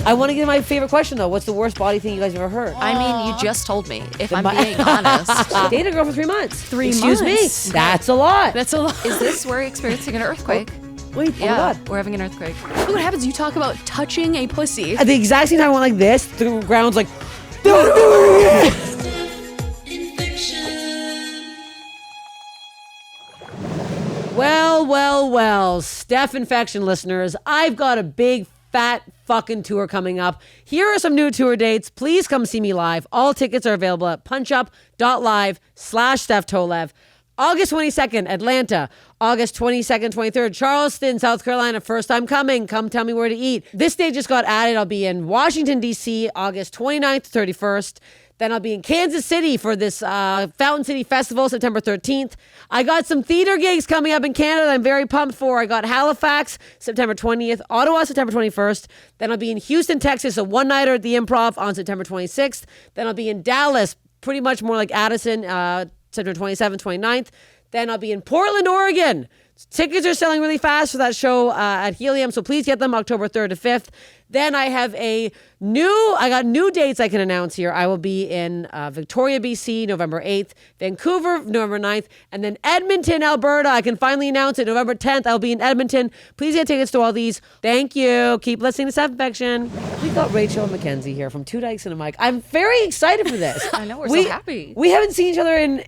I want to get my favorite question, though. What's the worst body thing you guys have ever heard? I mean, you just told me. If I'm being honest. Dated a girl for 3 months. Excuse me. That's a lot. That's a lot. Is this where you're experiencing an earthquake? Wait, Yeah, oh my God. we're having an earthquake. Look what happens. You talk about touching a pussy. At the exact same time I went like this, the ground's like... Well, STEPH INFECTION listeners, I've got a big fat fucking tour coming up. Here are some new tour dates. Please come see me live. All tickets are available at punchup.live/Steph Tolev. August 22nd, Atlanta. August 22nd, 23rd, Charleston, South Carolina. First time coming. Come tell me where to eat. This date just got added. I'll be in Washington, D.C., August 29th to 31st. Then I'll be in Kansas City for this Fountain City Festival, September 13th. I got some theater gigs coming up in Canada that I'm very pumped for. I got Halifax, September 20th, Ottawa, September 21st. Then I'll be in Houston, Texas, a one-nighter at the Improv on September 26th. Then I'll be in Dallas, pretty much more like Addison, September 27th, 29th. Then I'll be in Portland, Oregon. Tickets are selling really fast for that show at Helium, so please get them October 3rd to 5th. Then I have I got new dates I can announce here. I will be in Victoria, BC, November 8th, Vancouver, November 9th, and then Edmonton, Alberta. I can finally announce it. November 10th, I'll be in Edmonton. Please get tickets to all these. Thank you. Keep listening to STEPH INFECTION. We got Rachel and McKenzie here from Two Dykes and a Mic. I'm very excited for this. I know, we're so happy. We haven't seen each other in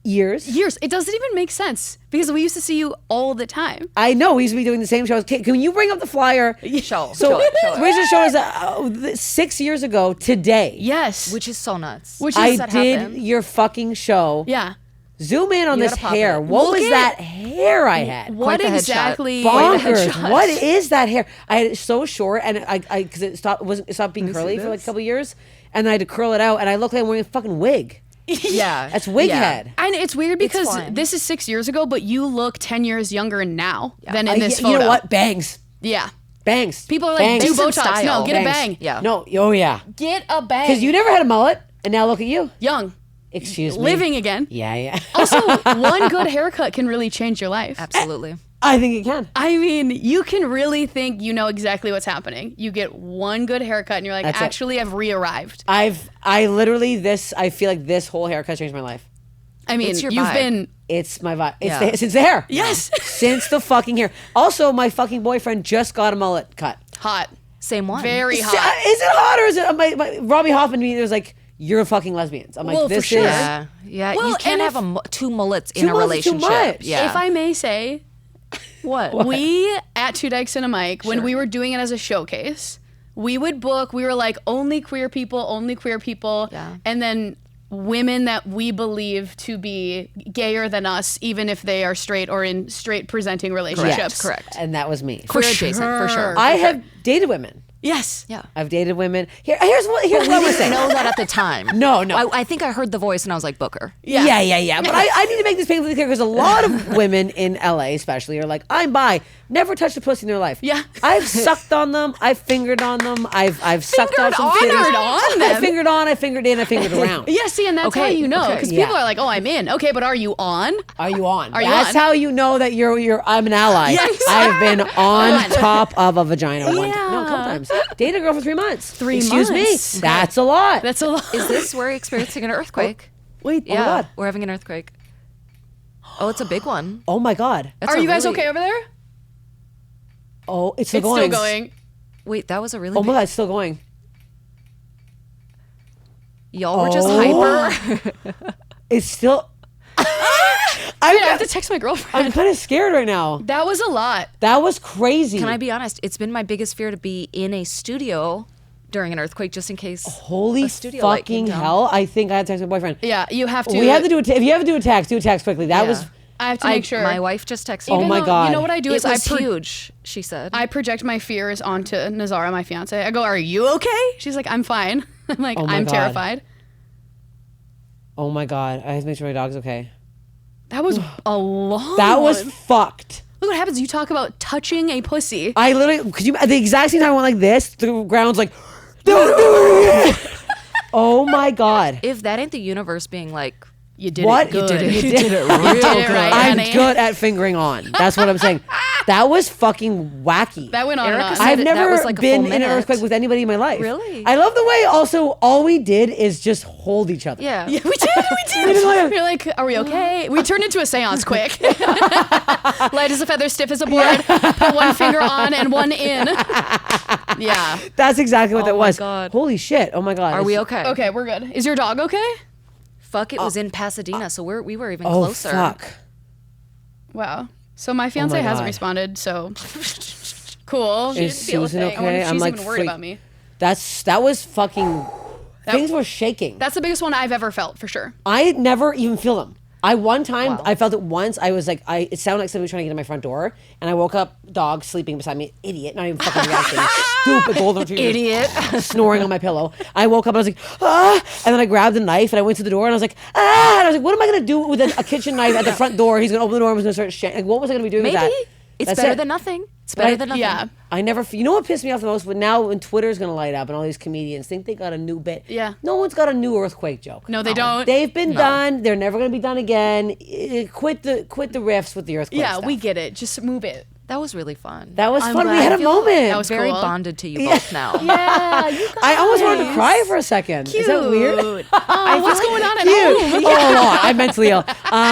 years. It doesn't even make sense because we used to see you all the time. I know. We used to be doing the same shows. Can you bring up the flyer? Show So it. Rachel showed us 6 years ago today. Yes. Which is so nuts. I did your fucking show. Yeah. Zoom in on You this gotta pop hair. it. What Look was at that hair I had? What the headshot. exactly? Bonkers. What is that hair? I had it so short, and I because it stopped being curly for like a couple years, and then I had to curl it out, and I look like I'm wearing a fucking wig. Yeah. That's wig head. And it's weird because fine. this is 6 years ago, but you look 10 years younger now than in this photo. You know what? Bangs. Yeah. Bangs. People are like, Bangs. do Some Botox. style. No, get a Bangs. bang. Yeah. No. Oh yeah. Get a bang. Because you never had a mullet, and now look at you. Young. Excuse me. Living again. Yeah. Also, one good haircut can really change your life. Absolutely. I think it can. I mean, you can really think you know exactly what's happening. You get one good haircut and you're like, That's it. actually, I've re-arrived. I feel like this whole haircut changed my life. I mean, It's your you've vibe. been... It's my vibe. Yeah. Since the hair. Yes. Since the fucking hair. Also, my fucking boyfriend just got a mullet cut. Hot. Same one. Very Is hot. it hot or is it my Robbie Hoffman? Me was like, you're fucking lesbians. I'm like, Well, for this sure. is. Yeah. Well, you can't and have two mullets Two in a mullets is too relationship. much. Yeah. If I may say, what? we at Two Dykes and a Mic, when we were doing it as a showcase, we would book, we were like, only queer people. Yeah. And then women that we believe to be gayer than us, even if they are straight or in straight presenting relationships. Correct. And that was me. Queer adjacent, for sure. I have dated women. Yes. Yeah. I've dated women. Here's what I'm We gonna didn't say. know that at the time. No. I think I heard the voice and I was like, Booker. Yeah. But I need to make this painfully clear because a lot of women in LA, especially, are like, I'm bi. Never touched a pussy in their life. Yeah. I've sucked on them. I've fingered on them. I've sucked on some Fingered titties. on I them? fingered on. I fingered in. I fingered around. Yeah, see, and that's how you know. Because Yeah. people are like, oh, I'm in. Okay, but are you on? Are you on? Are you That's on? how you know that I'm an ally. Yes. I've been on top of a vagina one Yeah. time. No, a couple times. Dated a girl for 3 months. 3 Excuse months. me. That's a lot. That's a lot. Is this where you're experiencing an earthquake? Wait, Yeah. oh my God. We're having an earthquake. Oh, it's a big one. Oh my God. That's Are a you guys really- okay over there? Oh, it's still It's going. still going. Wait, that was a really Oh big... my God, it's still going. Y'all were just Oh. hyper. It's still. I have to text my girlfriend. I'm kind of scared right now. That was a lot. That was crazy. Can I be honest? It's been my biggest fear to be in a studio during an earthquake just in case. Holy a studio light came fucking down. hell! I think I had to text my boyfriend. Yeah, you have to. We have to do it. If you have to do a text, do a text quickly. That Yeah. was. I have to make sure. My wife just texted Oh me. my though, God. You know what I do It is was huge, she said. I project my fears onto Nazara, my fiance. I go, "Are you okay?" She's like, "I'm fine." I'm like, Oh my "I'm God. terrified." Oh my God! I have to make sure my dog's okay. That was a long. That was one. fucked. Look what happens. You talk about touching a pussy. I literally, could you, at the exact same time I went like this, the ground's like, oh my God. If that ain't the universe being like, You did What? it good. You did it real You did it right, I'm honey. good at fingering on. That's what I'm saying. That was fucking wacky. That went on and Erica on. said I've that never was like a been full in an minute. earthquake with anybody in my life. Really? I love the way also all we did is just hold each other. Yeah. Yeah, we did. We're like, are we okay? We turned into a seance quick. Light as a feather, stiff as a board. Put one finger on and one in. Yeah. That's exactly what Oh that my was. God. Holy shit. Oh my God. Are we okay? Okay, we're good. Is your dog okay? Fuck, it was in Pasadena, so we were even Oh, closer. fuck. Wow. So my fiance my hasn't God. responded, so cool. Is Susan okay? I wonder if I'm she's like even worried freak- about me. That was fucking. Things were shaking. That's the biggest one I've ever felt, for sure. I never even feel them. One time, Wow. I felt it once. I was like, it sounded like somebody was trying to get in my front door, and I woke up, dog sleeping beside me, idiot, not even fucking reacting, stupid golden retriever, Idiot. snoring on my pillow. I woke up and I was like, ah, and then I grabbed a knife and I went to the door and I was like, ah, and I was like, what am I gonna do with a kitchen knife at the front door? He's gonna open the door and was gonna start shit. Like, what was I gonna be doing Maybe. with that? It's That's better it. than nothing. It's better Right? than nothing. Yeah. I never, you know what pissed me off the most? When now when Twitter's gonna light up and all these comedians think they got a new bit. Yeah. No one's got a new earthquake joke. No, they don't. They've been done. They're never gonna be done again. Quit the riffs with the earthquake Yeah, stuff. we get it. Just move it. That was really fun. That was I'm fun. We glad had I a feel moment. that was very cool. bonded to you both now. Yeah, you guys. I almost wanted to cry for a second. Is that weird? Oh, what's going on at Cute. home? Oh, I'm mentally ill.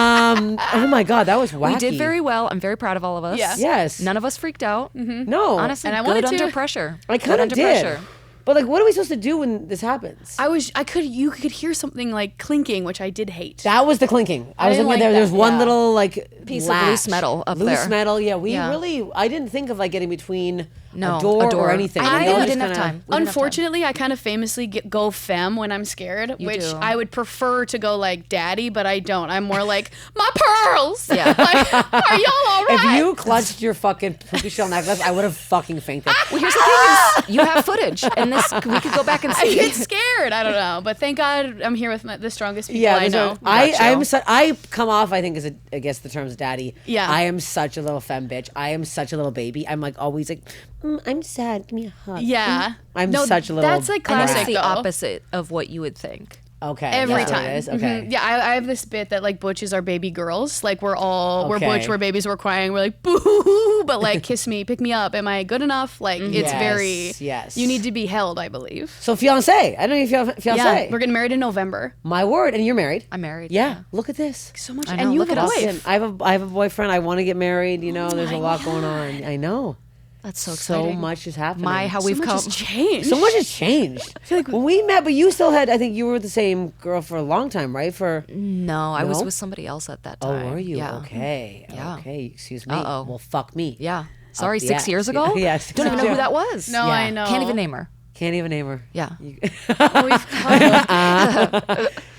Oh my God, that was wacky. We did very well. I'm very proud of all of us. Yeah. Yes. None of us freaked out. No. Honestly, And I good wanted under to. pressure. I Good kind of under did. pressure. But like, what are we supposed to do when this happens? You could hear something like clinking, which I did hate. That was the clinking. I was didn't looking like at that. There's one Yeah. little like Piece of latch. loose metal up Loose there. metal. Yeah, we Yeah. really. I didn't think of like getting between No, a door a door. or anything. I You know, know, we just didn't have kinda- time. We didn't have time. Unfortunately, I kind of famously go femme when I'm scared, You which do. I would prefer to go like daddy, but I don't. I'm more like, my pearls. Yeah. Like, are y'all all right? If you clutched your fucking puka shell necklace, I would have fucking fainted. Well, here's the thing: is you have footage, and this we could go back and I see. get scared. I don't know, but thank God I'm here with the strongest people Yeah, I know. I come off. I think as I guess the term's daddy. Yeah. I am such a little femme bitch. I am such a little baby. I'm like always like, I'm sad. Give me a hug. Yeah, I'm no, such a little. That's like And classic. it's the though. opposite of what you would think. Okay. Every that's what time. it is? Okay. Mhm. Yeah, I have this bit that like Butch is our baby girls. Like we're Okay. Butch, we're babies, we're crying, we're like boo, but like kiss me, pick me up. Am I good enough? Like it's Yes, very. yes. You need to be held, I believe. So fiance. I don't know if you fiance. Yeah, we're getting married in November. My word, and you're married. I'm married. Yeah. Look at this. So much, I know, and you look have at a us. wife. Listen, I have a boyfriend. I want to get married. You know, there's a lot going on. I know. That's so So exciting. much is happening. How So we've much come. has changed. So much has changed. feel like when we met, but you still had. I think you were with the same girl for a long time, right? No, I was No? with somebody else at that Oh, time. were you? Yeah. Okay. Yeah. Okay. Excuse me. Uh-oh. Well, fuck me. Yeah. Sorry, Yeah. 6 years ago? Yeah, Don't even know who that was. No, Yeah. I know. Can't even name her. Can't even name her. Yeah.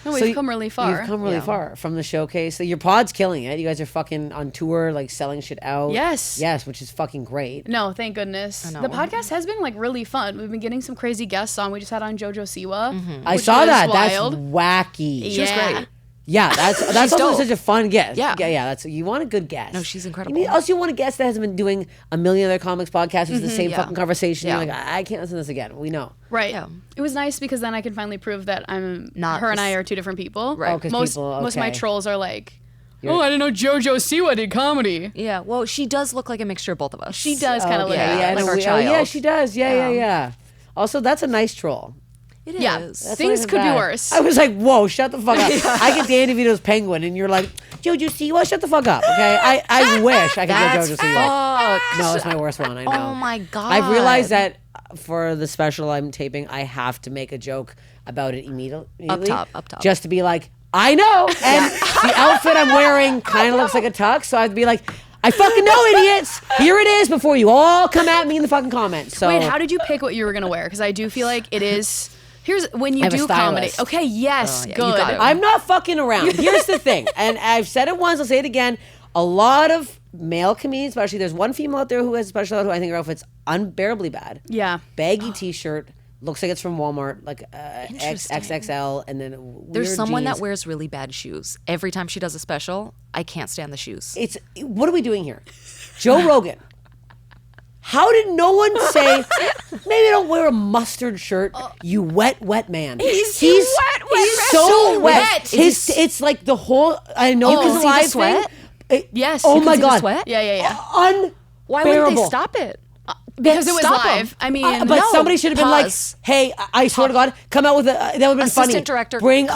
We've come really far. You've come really Yeah. far from the showcase. So your pod's killing it. You guys are fucking on tour, like selling shit out. Yes. Yes, which is fucking great. No, thank goodness. know. The podcast has been like really fun. We've been getting some crazy guests on. We just had on JoJo Siwa. I which saw was that. wild. That's wacky. She was Yeah. great. Yeah, that's also dope. such a fun guest. Yeah. yeah. That's you want a good guest. No, she's incredible. You also want a guest that hasn't been doing a million other comics podcasts. It's the same Yeah. fucking conversation. Yeah. You're like, I can't listen to this again. We know. Right. Yeah. It was nice because then I can finally prove that I'm Not her and this- I are two different people. Right. Oh, 'cause Most people- most of my okay. trolls are like, oh, I didn't know JoJo Siwa did comedy. Yeah. Well, she does look like a mixture of both of us. She does kind of look yeah, like yeah, that. like no, our yeah, child. she does. Yeah. Yeah. Also, that's a nice troll. It is. Yeah. That's Things not could be bad. worse. I was like, whoa, shut the fuck up. I get Danny DeVito's Penguin, and you're like, Jojo Siwa, shut the fuck up, okay? I wish I could That's get Jojo Siwa. fucked. No, it's my worst one, I know. Oh my God. I've realized that for the special I'm taping, I have to make a joke about it immediately. Up top. Just to be like, I know. And the outfit I'm wearing kind of looks like a tux, so I'd be like, I fucking know, idiots. Here it is before you all come at me in the fucking comments. So Wait, how did you pick what you were gonna wear? Because I do feel like it is. Here's when you have a do comedy. stylist. Okay, yes, yeah, you good. got it. I'm not fucking around. Here's the thing, and I've said it once, I'll say it again. A lot of male comedians, especially, there's one female out there who has a special outfit who I think her outfit's unbearably bad. Yeah. Baggy t-shirt, looks like it's from Walmart, like Interesting. XXL, and then There's weird someone jeans. that wears really bad shoes. Every time she does a special, I can't stand the shoes. It's what are we doing here? Joe Rogan How did no one say, maybe don't wear a mustard shirt, you wet man. He's wet, He's so wet. wet. It's like the whole, I know because see of the live sweat? thing. Yes. Oh You my see the God. sweat? Yeah. Unbearable. Why wouldn't they stop it? Because it was Stop 'em. live. I mean, But No, somebody should have been pause. like, "Hey, I swear to God, come out with a." That would have been Assistant funny. director, bring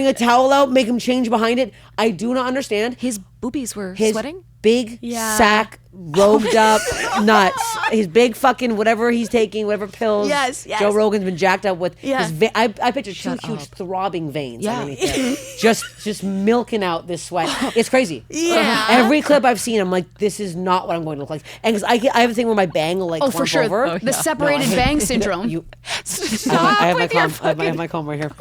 a towel out, make him change behind it. I do not understand. His boobies were His sweating? big Yeah. sack, robed up, nuts. His big fucking whatever he's taking, whatever pills. Yes. Joe Rogan's been jacked up with. Yeah. His I picture two huge throbbing veins Yeah. underneath there, just milking out this sweat. It's crazy. Yeah. Every clip I've seen, I'm like, this is not what I'm going to look like. And because I have a thing where my bang will like oh, for clump sure. over. The separated bang syndrome. I have my comb. I have my comb right here.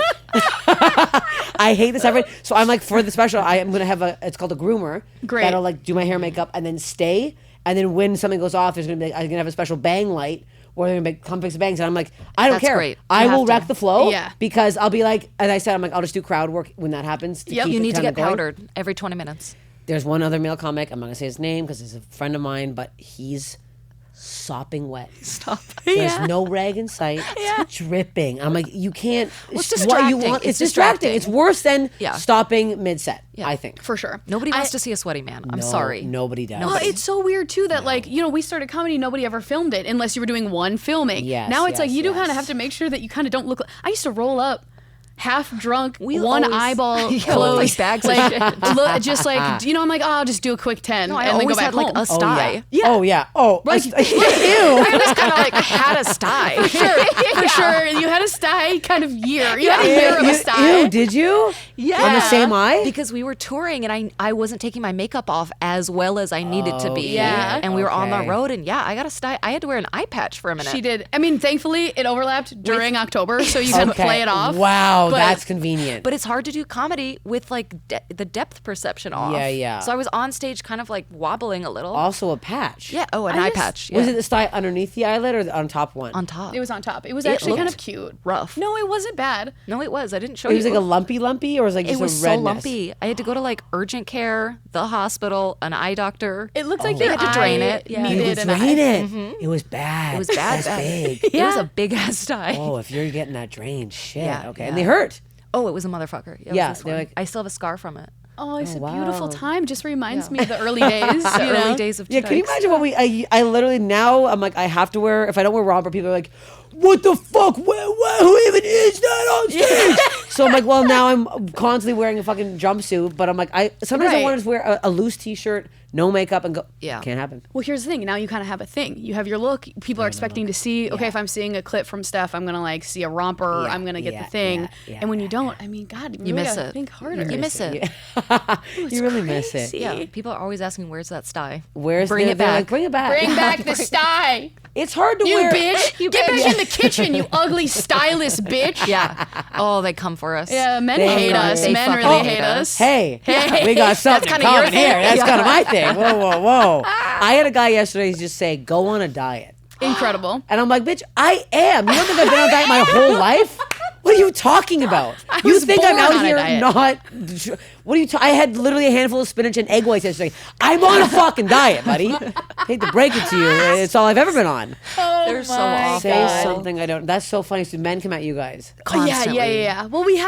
I hate this every. So I'm like, for the special, I am gonna have it's called a groomer. Great. That'll like do my hair, makeup, and then stay. And then when something goes off, there's gonna be I'm gonna have a special bang light where they're gonna come fix the bangs. And I'm like, I don't That's care. great. I You will have to. wreck the flow. Yeah. Because I'll be like, as I said, I'm like, I'll just do crowd work when that happens. To Yep. keep You it need to kinda get going. powdered every 20 minutes. There's one other male comic. I'm not gonna say his name because he's a friend of mine, but he's sopping wet. Stop. There's no rag in sight. It's dripping. I'm like, you can't. it's what you distracting. want. It's It's distracting. distracting. It's worse than Yeah. stopping mid-set, I think. For sure. Nobody wants to see a sweaty man. I'm No, sorry. Nobody does. Well, it's so weird too that like we started comedy, nobody ever filmed it unless you were doing one filming. Yes, now it's like yes, you do kind yes. of have to make sure that you kind of don't look. I used to roll up, half drunk, We one always- eyeball Yeah, closed, like bags of like shit. just like I'm like, oh, I'll just do a quick 10 No, I and then go always back had like home. a sty. Oh yeah. Oh, Like- ew. I always kind of like had a sty. For sure, you had a sty kind of year. You had a year of a sty. Ew, did you? Yeah. On the same eye? Because we were touring and I wasn't taking my makeup off as well as I needed to be. Yeah. And we were on the Okay. road and I got a sty. I had to wear an eye patch for a minute. She did. I mean, thankfully, it overlapped during October, so you can Okay. play it off. Wow, But- that's convenient. But it's hard to do comedy with like the depth perception off. Yeah. So I was on stage kind of like wobbling a little. Also a patch. Yeah. Oh, an I eye just- patch. Was yeah. it the style underneath the eyelid or on top one? on top? It was on top. It was actually kind of looked cute. rough. No, it wasn't bad. No, it was. I didn't show It you. was like a lumpy, or was it like It just was a so redness? lumpy. I had to go to like urgent care, the hospital, an eye doctor. It looked like They your had to drain eye it. Yeah. You needed would an eye. drain it. It was bad. It was bad. That's big. It was Yeah. a big ass sty. Oh, if you're getting that drained, shit. Yeah, Okay, yeah. and they hurt. Oh, it was a motherfucker. It was Yeah, this they're one. like- I still have a scar from it. Oh, it's a wow. beautiful time. Just reminds Yeah. me of the early days. The you know? early days of Two Yeah, can you Dykes. imagine what I literally now I'm like I have to wear if I don't wear romper people are like what the fuck who even is that on stage so I'm like well now I'm constantly wearing a fucking jumpsuit but I'm like I sometimes I Right. want to just wear a loose t-shirt no makeup and go Yeah. can't happen. Well, here's the thing. Now you kind of have a thing. You have your look. People are expecting to see, okay, if I'm seeing a clip from Steph, I'm going to like see a romper. Yeah, I'm going to get yeah, the thing. yeah, and when you don't, I mean, God, you really miss gotta it. think harder. You miss it. You really miss it. Yeah. People are always asking, "Where's that sty?" Where's Bring the- it they're back. like, bring it back. Bring back the sty. It's hard to You wear. bitch. Get back in the kitchen, you ugly stylist bitch. Yeah. Oh, they come for us. Yeah, men They hate really- us. they Men fucking really hate hate us. Hey, Hey. we got something in kinda your common here. thing. That's Yeah. kind of my thing. Whoa. I had a guy yesterday just say, go on a diet. Incredible. And I'm like, bitch, I am. You don't think I've been on a diet my whole life? What are you talking about? You was think I'm born out on a here diet. not... What are you... I had literally a handful of spinach and egg whites yesterday. I'm on a fucking diet, buddy. Hate to break it to you. It's all I've ever been on. They're so awful. Say something I don't... That's so funny. So men come at you guys. Constantly. Yeah. Well, we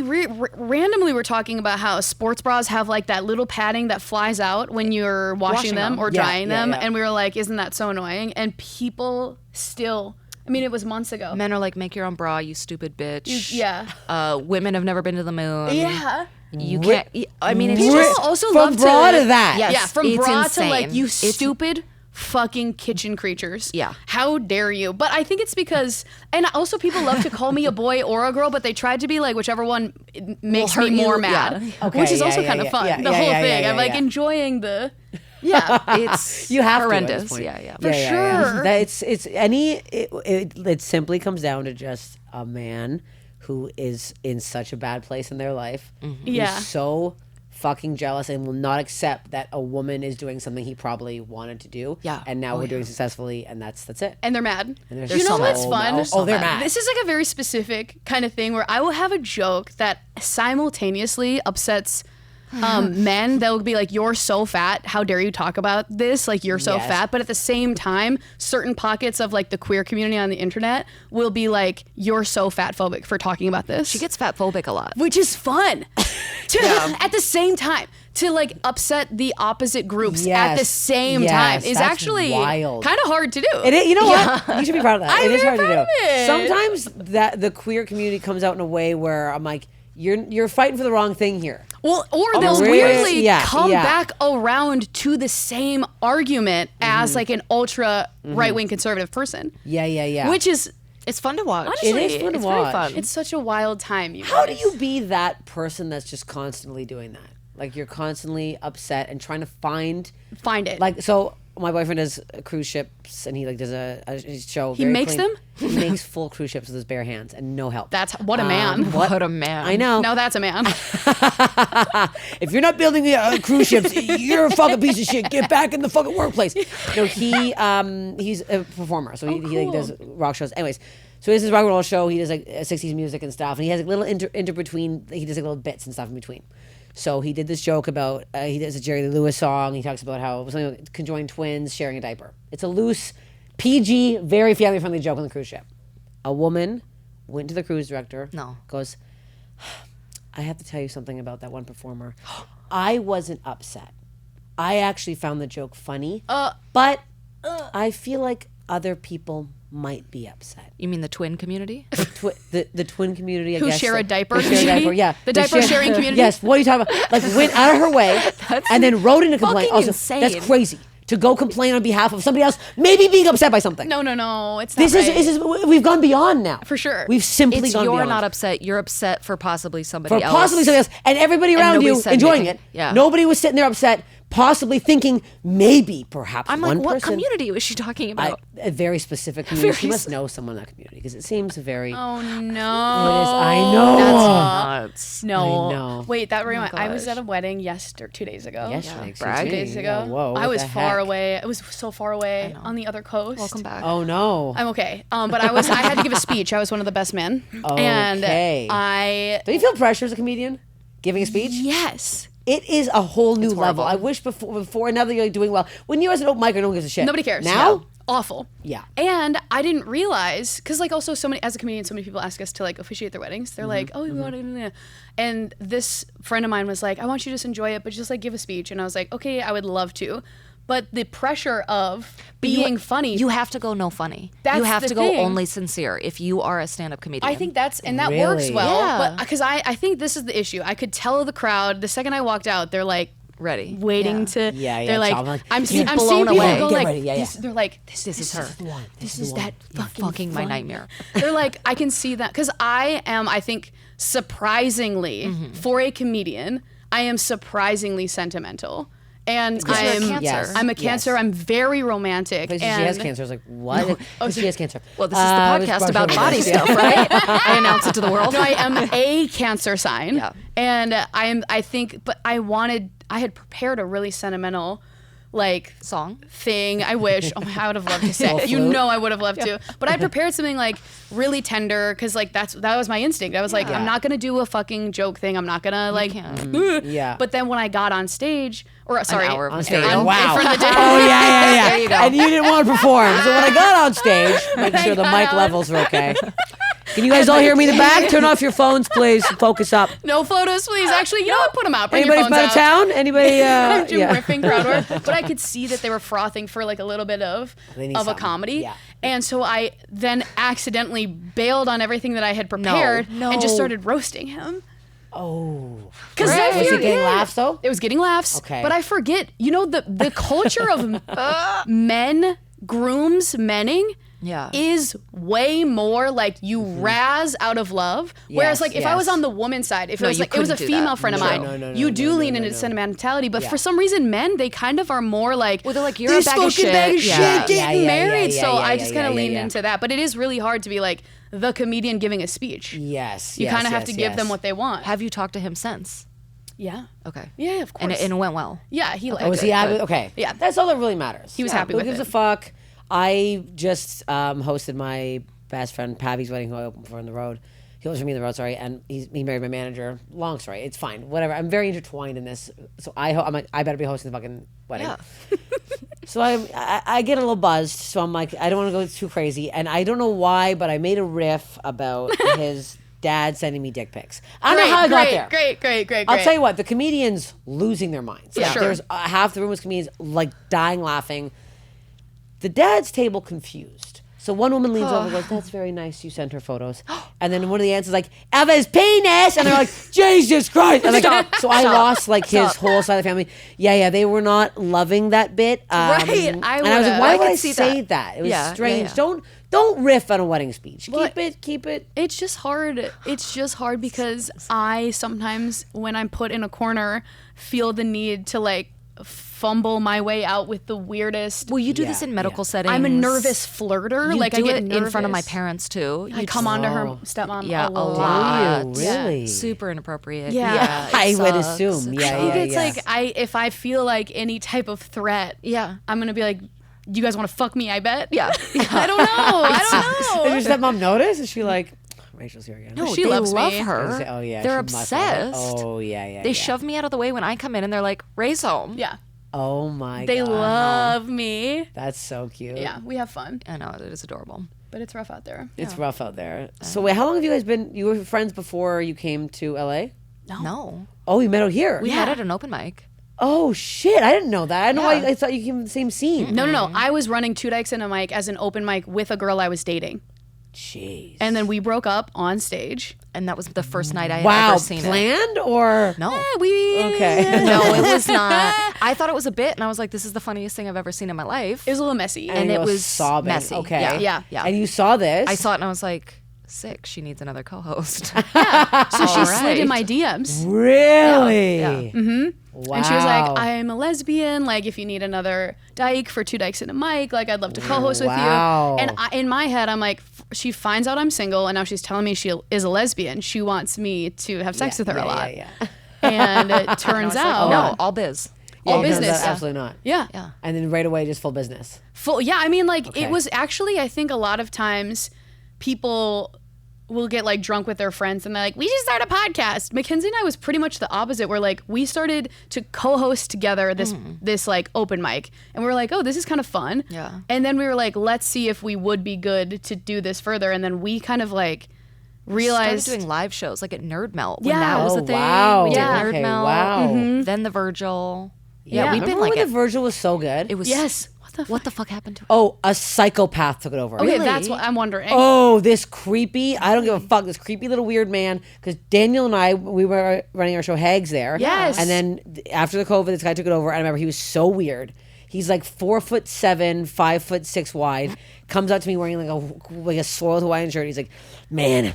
randomly were talking about how sports bras have like that little padding that flies out when you're washing them or Yeah, drying yeah, them, yeah. and we were like, isn't that so annoying? And people still. I mean, it was months ago. Men are like, "Make your own bra, you stupid bitch." Yeah. Women have never been to the moon. Yeah. You can't. I mean, it's People just also From love bra to to that. Yes, yeah, from it's bra to like insane. you It's- stupid fucking kitchen creatures. Yeah. How dare you? But I think it's because, and also people love to call me a boy or a girl, but they tried to be like whichever one makes hurt me more you, mad, yeah. Okay, which is yeah, also yeah, kind of yeah, fun. yeah, The yeah, whole yeah, thing. yeah, I'm like yeah. enjoying the. Yeah. it's You have horrendous. to at this point. Yeah. For sure. That it simply comes down to just a man who is in such a bad place in their life. Yeah. Who's so fucking jealous and will not accept that a woman is doing something he probably wanted to do. Yeah. And now Oh, we're yeah. doing successfully, and that's it. And they're mad. And You know so what's fun? mad. Oh, they're mad. mad. This is like a very specific kind of thing where I will have a joke that simultaneously upsets men, they'll be like, you're so fat. How dare you talk about this? Like, you're so fat. But at the same time, certain pockets of like the queer community on the internet will be like, you're so fat phobic for talking about this. She gets fat phobic a lot. Which is fun. At the same time, to like upset the opposite groups at the same time is actually kind of hard to do. It is, you know what? You should be proud of that. It is hard to do. It. Sometimes that the queer community comes out in a way where I'm like, you're fighting for the wrong thing here. Well, or they'll weirdly come back around to the same argument as like an ultra right-wing conservative person. Yeah. Which is... It's fun to watch. Honestly, it is fun to watch. Very fun. It's such a wild time. How do you be that person that's just constantly doing that? Like you're constantly upset and trying to find it. Like, so my boyfriend does cruise ships and he like does a show. He makes them? He makes full cruise ships with his bare hands and no help. That's what a man. What a man. I know. No, that's a man. If you're not building cruise ships, you're a fucking piece of shit. Get back in the fucking workplace. No, he's a performer, so he like does rock shows. Anyways, so he does his rock and roll show. He does like 60s music and stuff, and he has like little inter between. He does like little bits and stuff in between. So he did this joke about he does a Jerry Lee Lewis song. He talks about how something like conjoined twins sharing a diaper. It's a loose, PG, very family friendly joke on the cruise ship. A woman went to the cruise director. Goes, I have to tell you something about that one performer. I wasn't upset. I actually found the joke funny, but I feel like other people might be upset. You mean the twin community? The twin community, I Who guess. share a diaper Who share a diaper, yeah. The diaper sharing community? Yes, what are you talking about? Like, went out of her way and then wrote in a complaint. fucking Also, insane. that's crazy. To go complain on behalf of somebody else, maybe being upset by something. No, it's not This is we've gone beyond now. For sure. We've simply gone beyond. You're not upset. You're upset for possibly somebody else. For possibly somebody else. And everybody around you enjoying it. Yeah. Nobody was sitting there upset, possibly thinking maybe, perhaps I'm one like, what person. community was she talking about? A very specific community. She must know someone in that community because it seems very... Oh, no. It is, I know. That's nuts. No. I know. Wait, that reminds I was gosh. at a wedding 2 days ago. Yesterday. brag. 2 days ago. Yeah, whoa, I what was the far heck? away. It was so far away on the other coast. Welcome back. Oh, no. I'm okay. But I had to give a speech. I was one of the best men. And Do you feel pressure as a comedian? Giving a speech? Yes. It is a whole new level. horrible. I wish before now that you're doing well. When you're as an open micer, no one gives a shit. Nobody cares. Now? Yeah. Awful. Yeah. And I didn't realize, because like also so many, as a comedian, so many people ask us to like officiate their weddings. They're like, oh, we want to, and this friend of mine was like, I want you to just enjoy it, but just like give a speech. And I was like, okay, I would love to. But the pressure of being funny. You have to go no funny. That's you have the to go thing. only sincere if you are a stand-up comedian. I think that Really? works well. Yeah. But because I think this is the issue. I could tell the crowd the second I walked out, they're like, ready. waiting to. Yeah, They're like, Tom, like, I'm seeing blown people away. go Get like, ready, yeah, this, yeah. they're like, this is her. the one. This is that fucking my funny. nightmare. They're like, I can see that because I am, I think, surprisingly for a comedian, I am surprisingly sentimental. And you're a I'm Cancer. Yes. I'm a Cancer. Yes. I'm very romantic. She and has cancer. I was like, what? She has cancer. Well, this is the it was podcast about brunch body over stuff, right? I announce it to the world. No, I am a Cancer sign. Yeah. And I think, but I had prepared a really sentimental, like, Song. thing. I wish. Oh, I would have loved to say. Little You flute. know, I would have loved to. But I prepared something like really tender because like that was my instinct. I was like, I'm not gonna do a fucking joke thing. I'm not gonna like. Yeah. But then when I got on stage, or sorry, hour On material. stage. in Wow. front of the Oh, yeah. There you go. And you didn't want to perform. So when I got on stage, making sure the got mic on- levels are okay. Can you guys all hear me in the back? Turn off your phones, please. Focus up. no photos, please. Actually, you know what? Put them out. Bring Anybody your from phones out of out. town? Anybody? I'm Jim Yeah. riffing crowd work, but I could see that they were frothing for like a little bit of They need a something. comedy, Yeah. and so I then accidentally bailed on everything that I had prepared No. and just started roasting him. Oh. Because Was he getting laughs though? It was getting laughs. Okay. But I forget, you know, the culture of men, grooms, menning Yeah. is way more like you razz out of love. Whereas like if I was yes. on the woman's side, if No, it was you like it was a couldn't do female that. friend of No. mine, No, you do lean no, into no. sentimentality. But Yeah. for some reason, men, they kind of are more like, Well, they're like, you're this a bag of fucking shit. bag of Yeah. shit getting Yeah, married. yeah, So yeah, I yeah, just yeah, kind of yeah, leaned yeah. into that. But it is really hard to be like the comedian giving a speech. Yes. You kind of have to give them what they want. Have you talked to him since? Yeah. Okay. Yeah, of course. And it went well. Yeah, he liked Oh, was it. he happy? Okay. Yeah. That's all that really matters. He was happy Who with gives it. a fuck? I just hosted my best friend Pavi's wedding, who I opened for on the road. He lives with me in the road, sorry, and he married my manager. Long story. It's fine. Whatever. I'm very intertwined in this. So I'm like, I better be hosting the fucking wedding. Yeah. So I get a little buzzed. So I'm like, I don't want to go too crazy. And I don't know why, but I made a riff about his dad sending me dick pics. I don't know how I got there. Great. I'll tell you what, the comedians losing their minds. Yeah. Sure. There's half the room was comedians like dying laughing. The dad's table confused. So one woman leans over and goes, that's very nice. You sent her photos. And then one of the aunts is like, of his penis. And they're like, Jesus Christ. And like, so I lost like his whole side of the family. Yeah. They were not loving that bit. Right. And I was like, why would I say that? It was strange. Yeah. Don't riff on a wedding speech. Well, Keep it. It's just hard. It's just hard because I sometimes, when I'm put in a corner, feel the need to like fumble my way out with the weirdest. Well, you do this in medical settings. I'm a nervous flirter. You like do I get it nervous in front of my parents too. I come onto her stepmom a lot. Do you? Really? Super inappropriate. Yeah. I it would sucks. assume. Yeah. I think it's like if I feel like any type of threat, I'm gonna be like, you guys want to fuck me? I bet. Yeah. I don't know. Does your stepmom notice? Is she like, Rachel's here again? No, She they loves love me. her. Oh yeah. They're she must love it. obsessed. Oh yeah. They shove me out of the way when I come in, and they're like, "Ray's home." Yeah. Oh my They god. love me. That's so cute. Yeah, we have fun, I know it is adorable. but it's rough out there. It's rough out there. So wait, how long have you guys been? You were friends before you came to LA? No, Oh, you met out here. we met at an open mic. Oh shit! I didn't know that. I know why I thought you came from the same scene. No. I was running Two Dykes and a Mic as an open mic with a girl I was dating. Jeez. And then we broke up on stage. And that was the first night I had Wow, ever seen it. planned or No. Okay. No, it was not. I thought it was a bit, and I was like, this is the funniest thing I've ever seen in my life. It was a little messy. And you it were was sobbing. messy. Okay. Yeah. And you saw this. I saw it, and I was like, sick. She needs another co-host. So she slid in right. my DMs. Really? Yeah. Wow. And she was like, I'm a lesbian. Like, if you need another dyke for Two Dykes and a Mic, like, I'd love to co-host with Wow. you. And in my head, I'm like, she finds out I'm single, and now she's telling me she is a lesbian. She wants me to have sex with her a lot. Yeah. And it turns out, No, all biz. all no, business. absolutely not. Yeah. Yeah. And then right away, just full business. Full. Yeah. I mean, like, Okay. it was actually, I think a lot of times people will get like drunk with their friends and they're like, we should start a podcast. McKenzie and I was pretty much the opposite. We're like, we started to co-host together this like open mic, and we were like, oh, this is kind of fun. Yeah. And then we were like, let's see if we would be good to do this further. And then we kind of like realized Started doing live shows like at Nerd Melt when Yeah. that was Oh, a thing. wow. We did Yeah. Nerd Okay, Melt. wow. Then the Virgil. Yeah. Yeah, we've been Remember like when it. the Virgil was so good? It was. yes. What the fuck happened to it? Oh, a psychopath took it over. Okay, Really? that's what I'm wondering. Oh, this creepy, I don't give a fuck, this creepy little weird man. Because Daniel and I, we were running our show Hags there. Yes. And then after the COVID, this guy took it over. And I remember he was so weird. He's like 4'7", 5'6" wide. Comes out to me wearing like a soiled Hawaiian shirt. He's like, man,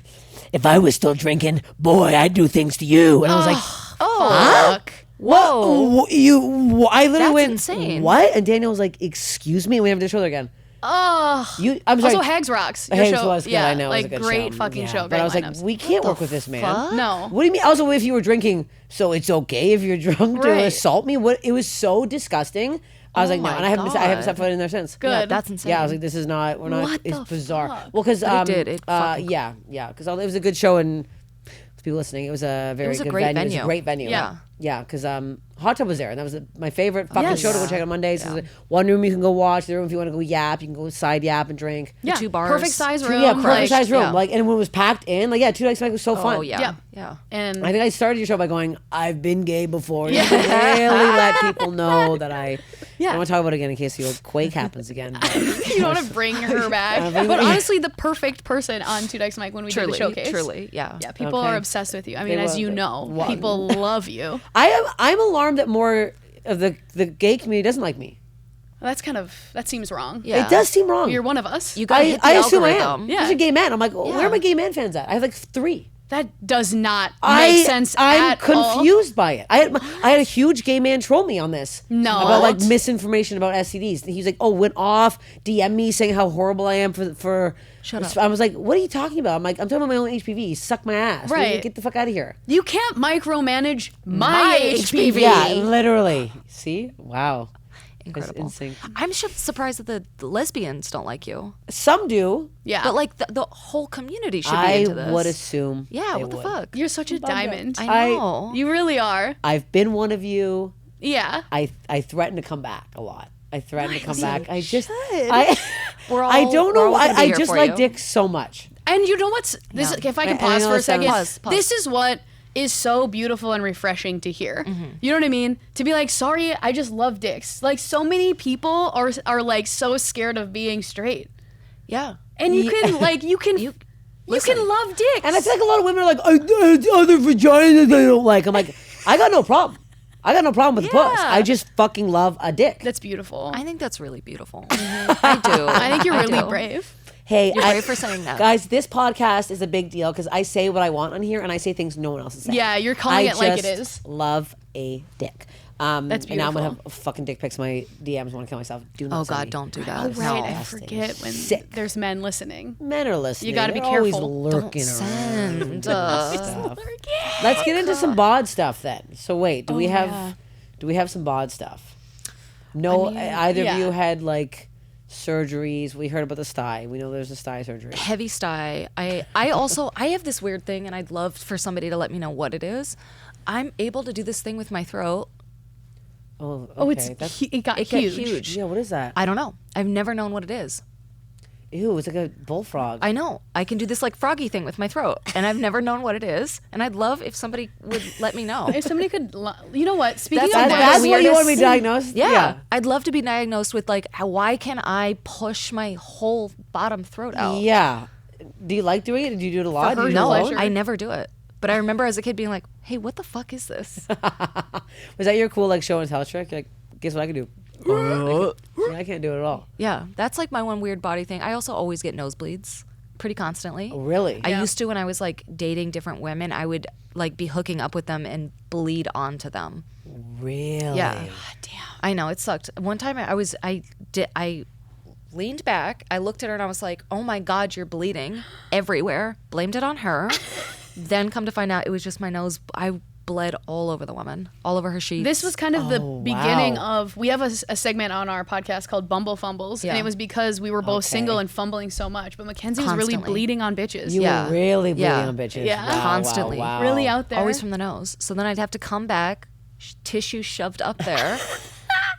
if I was still drinking, boy, I'd do things to you. And I was like, Fuck. whoa. I literally That's went, insane. what? And Daniel was like, excuse me? And we have to show it again. I'm sorry. Also, Hags Rocks. Your Hags show, was good. yeah, I know. like it was a good great show. fucking Yeah, show. But Great I was lineups. like, we can't work with this man. No. What do you mean? Also, if you were drinking, so it's okay if you're drunk to Right. assault me? What? It was so disgusting. I was like, no, my and I haven't God. stepped foot in there since. Good. Yeah, that's insane. Yeah, I was like, this is not. We're not. What It's the bizarre. fuck? Well, because But it did. It fucking- yeah, because it was a good show and to people listening, it was a very was a good great venue. It was a venue. great venue. Yeah. Yeah, because Hot Tub was there, and that was my favorite fucking Yes. show to go check on Mondays. There's one room you can go watch, the other room if you want to go yap, you can go side yap and drink. Yeah. 2 bars. Perfect size room. Yeah, perfect like- size room. yeah. Like, and when it was packed in, like, yeah, 2 Dykes was so fun. Oh yeah. Yeah. Yeah. And I think I started your show by going, I've been gay before. You should really let people know that I don't want to talk about it again in case the old quake happens again. But you don't want to bring her back. But honestly, the perfect person on Two Dykes Mic when we did the showcase. Truly. Yeah. Yeah, people Okay. are obsessed with you. I mean, They as will. you know, Well, people love you. I'm alarmed that more of the gay community doesn't like me. That seems wrong. Yeah. It does seem wrong. You're one of us. You gotta hit the I assume I algorithm. am. Yeah. There's a gay man. I'm like, well, Yeah. where are my gay man fans at? I have like 3. That does not make sense I'm at all. confused by it. I had a huge gay man troll me on this. No. About like What? misinformation about STDs. And he's like, oh, went off, DM me saying how horrible I am for Shut up. I was like, what are you talking about? I'm like, I'm talking about my own HPV. Suck my ass. Right. Get the fuck out of here. You can't micromanage my HPV. Yeah, literally. See? Wow. Incredible. insane. I'm surprised that the lesbians don't like you. Some do. Yeah. But like the whole community should be I into this. would assume. Yeah, they what the would. fuck? You're such a diamond. I know. You really are. I've been one of you. Yeah. I threaten to come back a lot. I threaten to come back. I just We're all, I don't we're know all why. gonna be I here just for like you. dick so much. And you know what's this? Yeah. If I can I pause know for a it sounds- second, Pause. this is what is so beautiful and refreshing to hear. You know what I mean? To be like, sorry, I just love dicks. Like so many people are like so scared of being straight, Yeah. and you can like you can love dicks. And I feel like a lot of women are like, other vaginas I don't like. I'm like, I got no problem. I got no problem with the puss. Yeah. I just fucking love a dick. That's beautiful. I think that's really beautiful. I do. I think you're really do. brave. Hey, You're brave for saying that. Guys, this podcast is a big deal because I say what I want on here and I say things no one else is saying. Yeah, you're calling I it like it just is. love a dick. That's And now I'm gonna beautiful. have fucking dick pics in my DMs. Want to kill myself? Do not. Oh send God, me. don't do that. Oh, right, I Disgusting. forget when Sick. there's men listening. Men are listening. You gotta be They're always careful. lurking Don't around. send. Stuff. Let's get into some bod stuff then. So wait, do we have yeah. do we have some bod stuff? No, either of yeah. you had like surgeries. We heard about the sty. We know there's a sty surgery. Heavy sty. I also I have this weird thing, and I'd love for somebody to let me know what it is. I'm able to do this thing with my throat. Oh, okay. Oh, it's That's, it got It got huge. huge. yeah. What is that? I don't know. I've never known what it is. Ew, it's like a bullfrog. I know. I can do this like froggy thing with my throat, and I've never known what it is. And I'd love if somebody would let me know. If somebody could, you know what? Speaking That's of the That's that, what you want to be weirdest- diagnosed? Yeah. I'd love to be diagnosed with like, why can I push my whole bottom throat out? Yeah. Do you like doing it? Do you do it a lot? her Do you do it No, alone? pleasure. I never do it. But I remember as a kid being like, hey, what the fuck is this? Was that your cool like show and tell trick? You're like, guess what I can do? I can't do it at all. Yeah, that's like my one weird body thing. I also always get nosebleeds pretty constantly. Oh, really? I used to when I was like dating different women, I would like be hooking up with them and bleed onto them. Really? Yeah. I know, it sucked. One time I leaned back, I looked at her and I was like, "Oh my God, you're bleeding everywhere." Blamed it on her. Then come to find out it was just my nose. I bled all over the woman, all over her sheets. this was kind of the Oh, beginning wow. of. We have a segment on our podcast called Bumble Fumbles, and Yeah. it was because we were both Okay. single and fumbling so much. But Mackenzie was really Constantly. bleeding on bitches. You Yeah. were really bleeding Yeah. on bitches. Yeah. Wow, Constantly. Wow, wow. Really out there. always from the nose. So then I'd have to come back, tissue shoved up there,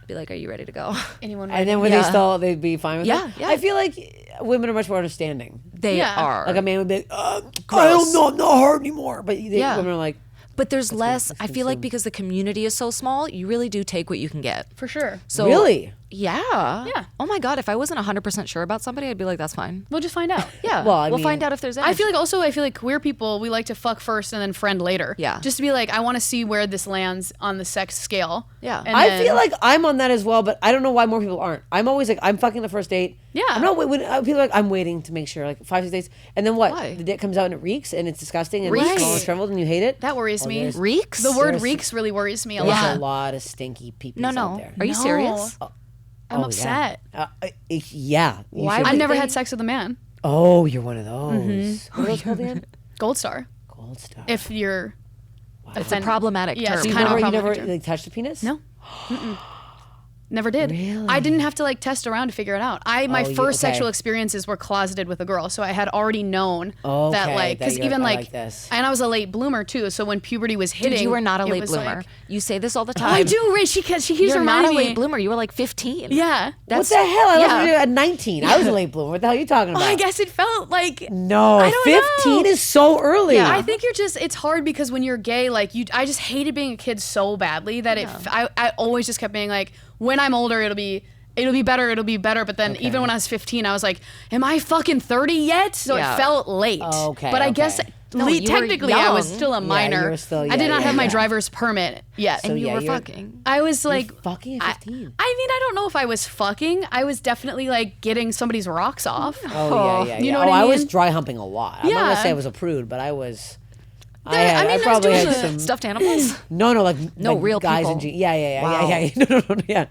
be like, "Are you ready to go?" Anyone? And then when Yeah. they stall, they'd be fine with Yeah, it. yeah. I feel like women are much more understanding. They Yeah. are. Like a man would be like, I Gross. don't know, I'm not hard anymore. But Yeah. women are like, But there's less. that's I feel like consumed. because the community is so small, you really do take what you can get. for sure. So really? Yeah. Yeah. Oh my God, if I wasn't 100% sure about somebody, I'd be like, that's fine. We'll just find out. Yeah. Well, I we'll mean- find out if there's. I feel like queer people, we like to fuck first and then friend later. Yeah. Just to be like, I want to see where this lands on the sex scale. Yeah. And I then- feel like I'm on that as well, but I don't know why more people aren't. I'm always like, I'm fucking the first date. Yeah. I'm not when people are like, I'm waiting to make sure, like 5-6 dates, and then what? Why? The dick comes out and it reeks and it's disgusting and Reeks? it's small and shriveled and you hate it. that worries me. there's- reeks. The word There's- reeks really worries me a There's lot. a lot of stinky people No, out no. there. Are you No. serious? I'm Oh, upset. Yeah. Yeah. You Why should would I've be. never they- had sex with a man. Oh, you're one of those. Mm-hmm. What are those called again? Gold star. Gold star. If you're. It's a problematic Yeah, term. it's you kind of never, a you problematic never term. like touched a penis? No. Never did. Really? I didn't have to like test around to figure it out. My Oh, first okay. sexual experiences were closeted with a girl, so I had already known that Okay, like that because you're even like, I like, like this. and I was a late bloomer too. So when puberty was hitting, Dude, you were not a it late was bloomer. like- You say this all the Oh, time. I do, Ray. She keeps You're not a reminding late me. bloomer. You were like 15. Yeah. What That's the hell? I yeah. was at 19. I was a late bloomer. What the hell are you talking Oh, about? I guess it felt like No, I don't 15 know. is so early. Yeah. I think it's hard because when you're gay, like I just hated being a kid so badly that I always just kept being like, when I'm older, it'll be better. But then even when I was 15, I was like, am I fucking 30 yet? So Yeah. it felt late. Okay, But I okay. guess No, you were technically I was young. still a you minor. were still- I yeah, did not yeah, have my yeah. driver's permit yet. So And you yeah, were you're- fucking. I was like fucking at 15. I mean, I don't know if I was fucking. I was definitely like getting somebody's rocks off. Oh, yeah, yeah. You know yeah. what I I was mean? dry humping a lot. I'm not going Yeah. to say I was a prude, but I was. I mean, I I was probably doing had the some. Stuffed animals? No, like real guys people. and jeans. Yeah. Wow. No, yeah.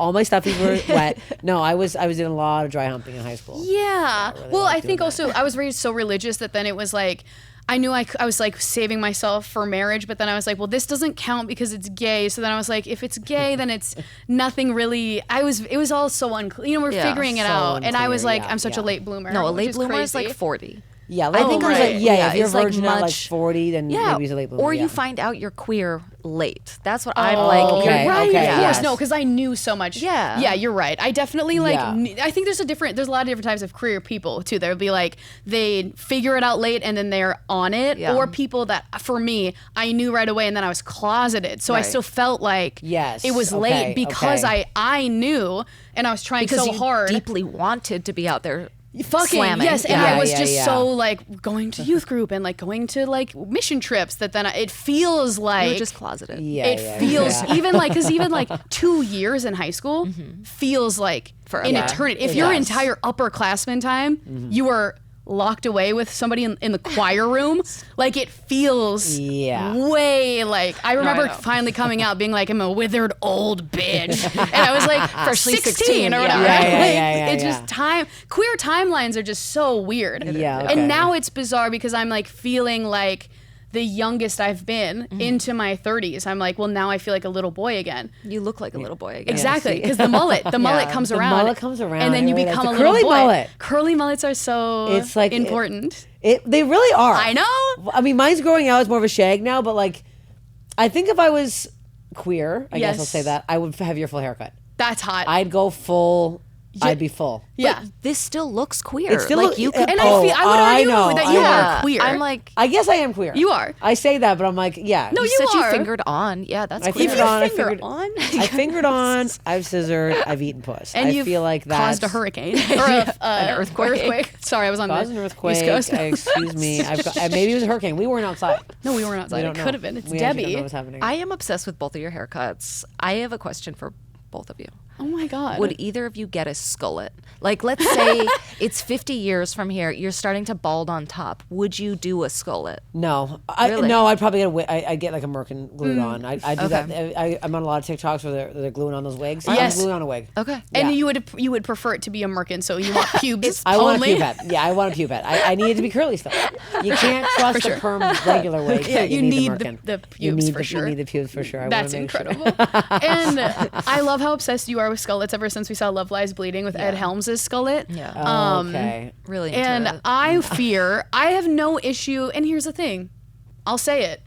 All my stuffies were wet. No, I was doing a lot of dry humping in high school. Yeah. really Well, like I think doing also I was raised so religious that then it was like I knew I was like saving myself for marriage, but then I was like, well, this doesn't count because it's gay. So then I was like, if it's gay, then it's nothing really. It was all so unclear. You know, we're figuring it So out. And I was unclear, like, I'm such a late bloomer. No, a which late bloomer is crazy. like 40. Yeah, I think right. like, if you're it's like virgin at like much- 40, then maybe it's a late bloomer. Or yeah. you find out you're queer late. That's what I'm like. okay, Right, okay, of course. yes. No, because I knew so much. Yeah. Yeah, you're right. I definitely like, Yeah. I think there's a lot of different types of queer people too. There'll be like, they figure it out late and then they're on it. Yeah. Or people that, for me, I knew right away and then I was closeted. So I Right. still felt like Yes, it was okay, late because okay. I knew and I was trying because so you hard. deeply wanted to be out there. Fucking slamming. yes, and Yeah, I was yeah, just yeah. so like going to youth group and like going to like mission trips that then it feels like You're just closeted. Yeah, it yeah, feels yeah. even like because even like 2 years in high school feels like Forever. an Yeah, eternity. If it your does. entire upperclassman time you were locked away with somebody in the choir room, like it feels Yeah. way like I remember know. finally coming out being like I'm a withered old bitch, and I was like Freshly 16 16, or yeah. whatever. Yeah, yeah, Like, yeah, yeah, it's yeah. just queer timelines are just so weird. Yeah, okay. And now it's bizarre because I'm like feeling like the youngest I've been into my 30s. I'm like, well, now I feel like a little boy again. You look like a little boy again. Exactly, see. because the mullet comes The around. mullet comes around, and then you you're right. become The a little curly boy. mullet. Curly mullets are so It's like- important. They really are. I know. I mean, mine's growing out. It's more of a shag now, but like, I think if I was queer, I guess I'll Yes. say that, I would have your full haircut. That's hot. I'd go full. I'd be full. yeah. This still looks queer. It still like look- you could. And Oh, I would I argue know, that I you know. are queer. I'm like, I guess I am queer. You are. I say that, but I'm like, yeah. No, you you said are. you fingered on. Yeah, that's I queer. fingered on. I finger fingered on? I fingered on. I've scissored. I've eaten puss. And I you've feel like that caused a hurricane or an earthquake. Sorry, I was on Caused the an earthquake. East Coast. Excuse me. Maybe it was a hurricane. We weren't outside. No, we weren't outside. We It don't know. could have been. It's We actually don't Debbie. know what's happening. I am obsessed with both of your haircuts. I have a question for both of you. Oh my god. Would either of you get a skullet? Like, let's say it's 50 years from here. You're starting to bald on top. Would you do a skullet? No, Really? no. I'd probably get I get like a merkin glued on. I do Okay. that. I'm on a lot of TikToks where they're gluing on those wigs. Yes. I'm gluing on a wig. Okay. And Yeah. you would prefer it to be a merkin, so you want pubes I want a only? pube head. Yeah, I want a pube head. I need it to be curly still. You can't trust sure. a perm regular wig. Yeah, you need the the- merkin. the You pubes need for the, sure. You need the pubes for sure. I That's wanna make sure. incredible. And I love how obsessed you are with skullets ever since we saw Love Lies Bleeding with Ed Helms' skullet. Yeah. Oh, okay. Really into And it. I have no issue, and here's the thing, I'll say it.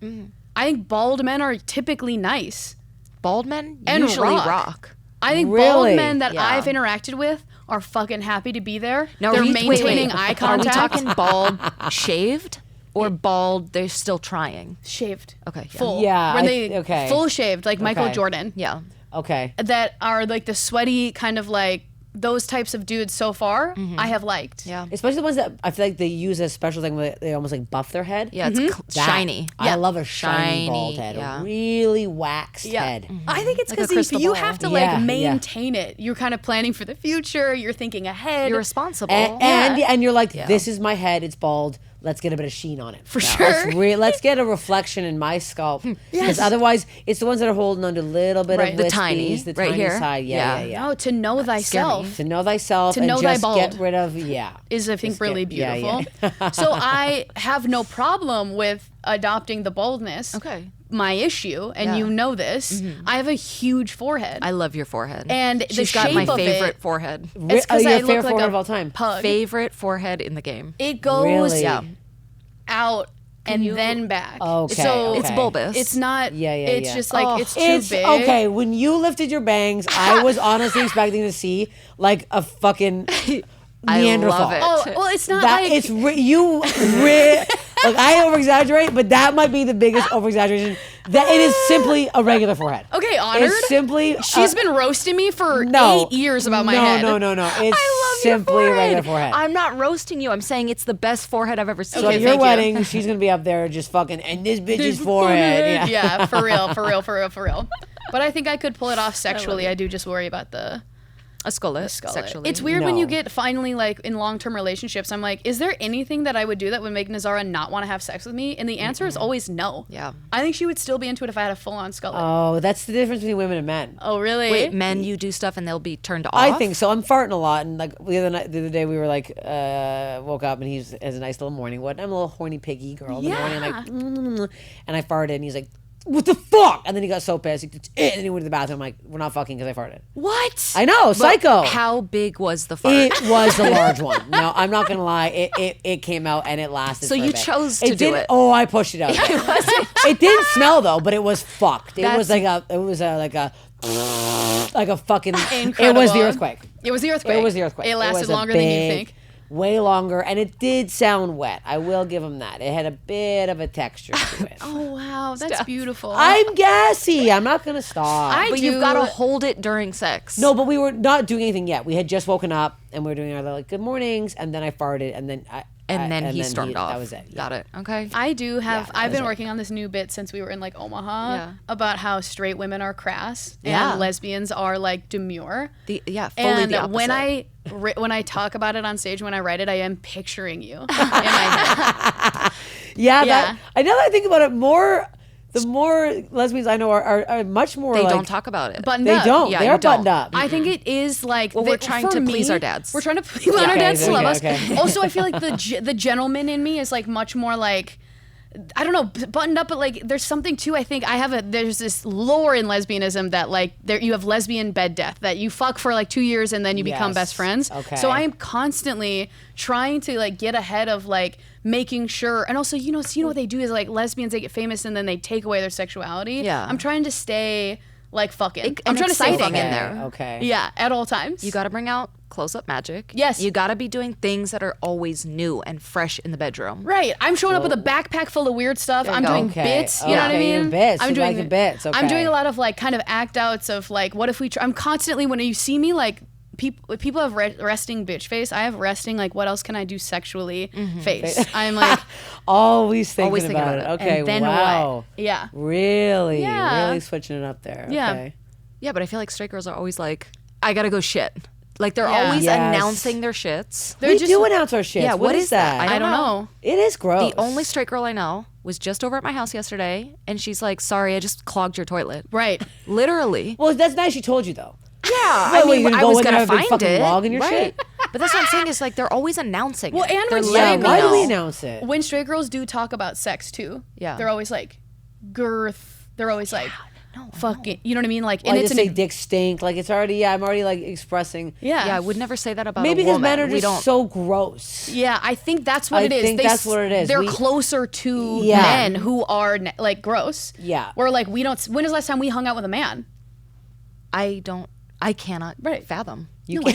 I think bald men are typically nice. Bald men And usually rock. rock. I think Really? bald men that Yeah. I've interacted with are fucking happy to be there. Now, They're are we- maintaining wait. eye Are we contact. talking bald shaved or bald they're still trying? Shaved. Okay. Yeah. Full. Yeah, When I- they okay. full shaved, like Michael Okay. Jordan. Yeah. Okay. That are like the sweaty kind of like those types of dudes so far I have liked. Yeah. Especially the ones that I feel like they use a special thing where they almost like buff their head. Yeah, it's Mm-hmm. That- shiny. I love a shiny bald Shiny, head. yeah. A really waxed Yeah. head. I think it's Like a because crystal you ball. have to Yeah, like yeah. maintain it. You're kind of planning for the future. You're thinking ahead. You're responsible. And you're like, this is my head. It's bald. Let's get a bit of sheen on it. For sure. Let's get a reflection in my scalp. Because otherwise, it's the ones that are holding on to a little bit Right. of The wispies, tiny, the right tiny here. side. Yeah, yeah, yeah. No, to know thyself To know thyself To and know thy just get bald. rid of, is, I think, Just really get- yeah, beautiful. yeah. So I have no problem with adopting the baldness. Okay. My issue, and Yeah. you know this, I have a huge forehead. I love your forehead. And the she's got my shape of it- favorite forehead. It's because your I favorite look like forehead a of all time. pug. Favorite forehead in the game. It goes Really? Yeah. out and you- then back. Okay, So okay. It's bulbous. it's not. Yeah, yeah, It's yeah. just like it's too It's big. okay. When you lifted your bangs, I was honestly expecting to see like a fucking I Neanderthal. love it. Oh well, it's not That like it's like I over exaggerate, but that might be the biggest over exaggeration. That it is simply a regular forehead. Okay, Honored. It's simply She's been roasting me for no 8 years about my no, head. No, no, no, It's I love simply your a forehead. regular forehead. I'm not roasting you. I'm saying it's the best forehead I've ever seen. so Okay, at your thank you. wedding, she's gonna be up there just fucking and this bitch's forehead. Yeah. Yeah, for real. But I think I could pull it off sexually. I do just worry about the A skullet, Skullet. sexually. It's weird when you No. get finally like in long-term relationships. I'm like, is there anything that I would do that would make Nazara not want to have sex with me? And the answer is always no. Yeah. I think she would still be into it if I had a full-on skullet. Oh, that's the difference between women and men. Oh, really? Wait, men, you do stuff and they'll be turned off? I think so. I'm farting a lot, and like the other day we were like, woke up and he has a nice little morning wood. I'm a little horny piggy girl in the morning, like, and I farted, and he's like, "What the fuck?" And then he got so pissed, that's it. And he went to the bathroom. I'm like, "We're not fucking because I farted." What? I know, psycho. How big was the fart? It was a large one. No, I'm not gonna lie. It came out and it lasted. So for a you bit. chose to do didn't- it. Oh, I pushed it out. It didn't smell though, but it was fucked. It was like a fucking. Incredible. It was the earthquake. It was the earthquake. It was the earthquake. It lasted was a longer than you big- think. Way longer, and it did sound wet. I will give him that. It had a bit of a texture to it. Oh, wow. That's beautiful. I'm gassy. I'm not gonna stop. But you've got to hold it during sex. No, but we were not doing anything yet. We had just woken up and we were doing our like good mornings, and then I farted, and then He stormed off. That was it. Got it. Okay. I do have. that I've was been it. working on this new bit since we were in like Omaha Yeah. about how straight women are crass Yeah. and lesbians are like demure. Fully And the opposite. when I talk about it on stage, when I write it, I am picturing you in my head. Yeah, Yeah. I know that I think about it more. The more lesbians I know are much more. They like, don't talk about it. Buttoned They up. don't. Yeah, They're you don't. buttoned up. I think it is like Well, we're trying to please our dads. We're trying to please our dads to love us. okay. Also, I feel like the gentleman in me is like much more like, I don't know, buttoned up, but like there's something too. I think there's this lore in lesbianism that like you have lesbian bed death, that you fuck for like 2 years and then you become Yes. best friends. Okay. So I am constantly trying to like get ahead of like making sure, and also you know what they do is like lesbians, they get famous and then they take away their sexuality. Yeah. I'm trying to stay like fucking. I'm and trying to stay exciting fucking in there. Okay. Yeah, at all times. You got to bring out close-up magic. Yes. You got to be doing things that are always new and fresh in the bedroom. Right. I'm showing up with a backpack full of weird stuff. I'm you go. doing Okay. bits. You know what I Okay, mean? you're doing bits. I'm You're doing liking bits. I'm Okay. doing a lot of like kind of act outs of like, what if we I'm constantly, when you see me, like people have resting bitch face. I have resting like, what else can I do sexually face. I'm like, Always thinking, Always thinking about, about it. Okay. and then wow. what? Yeah. Really. Yeah. Really switching it up there. Yeah. Okay. Yeah, but I feel like straight girls are always like, I got to go shit. Like they're Yeah. always Yes. announcing their shits. They're We just, do announce our shit. Yeah, what is that? I don't know. It is gross. The only straight girl I know was just over at my house yesterday, and she's like, sorry, I just clogged your toilet. Right. Literally. Well, that's nice. She told you though. Yeah, Wait, I mean, you're gonna I go was in there gonna and have a big find fucking it, log in your right? shit? But that's what I'm saying is like they're always announcing Well, it. and They're when Yeah. letting me Why do we know. announce it? When straight girls do talk about sex too, Yeah. they're always like girth. They're always like fucking. You know what I mean? Like, Well, and I it's just say dick stink. Like it's already. Yeah, I'm already like expressing. yeah. Yeah, I would never say that about Maybe a because woman. men are We just don't. so gross. Yeah, I think that's what I it is. think that's what it is. They're We- closer to Yeah. men who are like gross. Yeah. Where like we don't. When is the last time we hung out with a man? I cannot Right. fathom. You No, I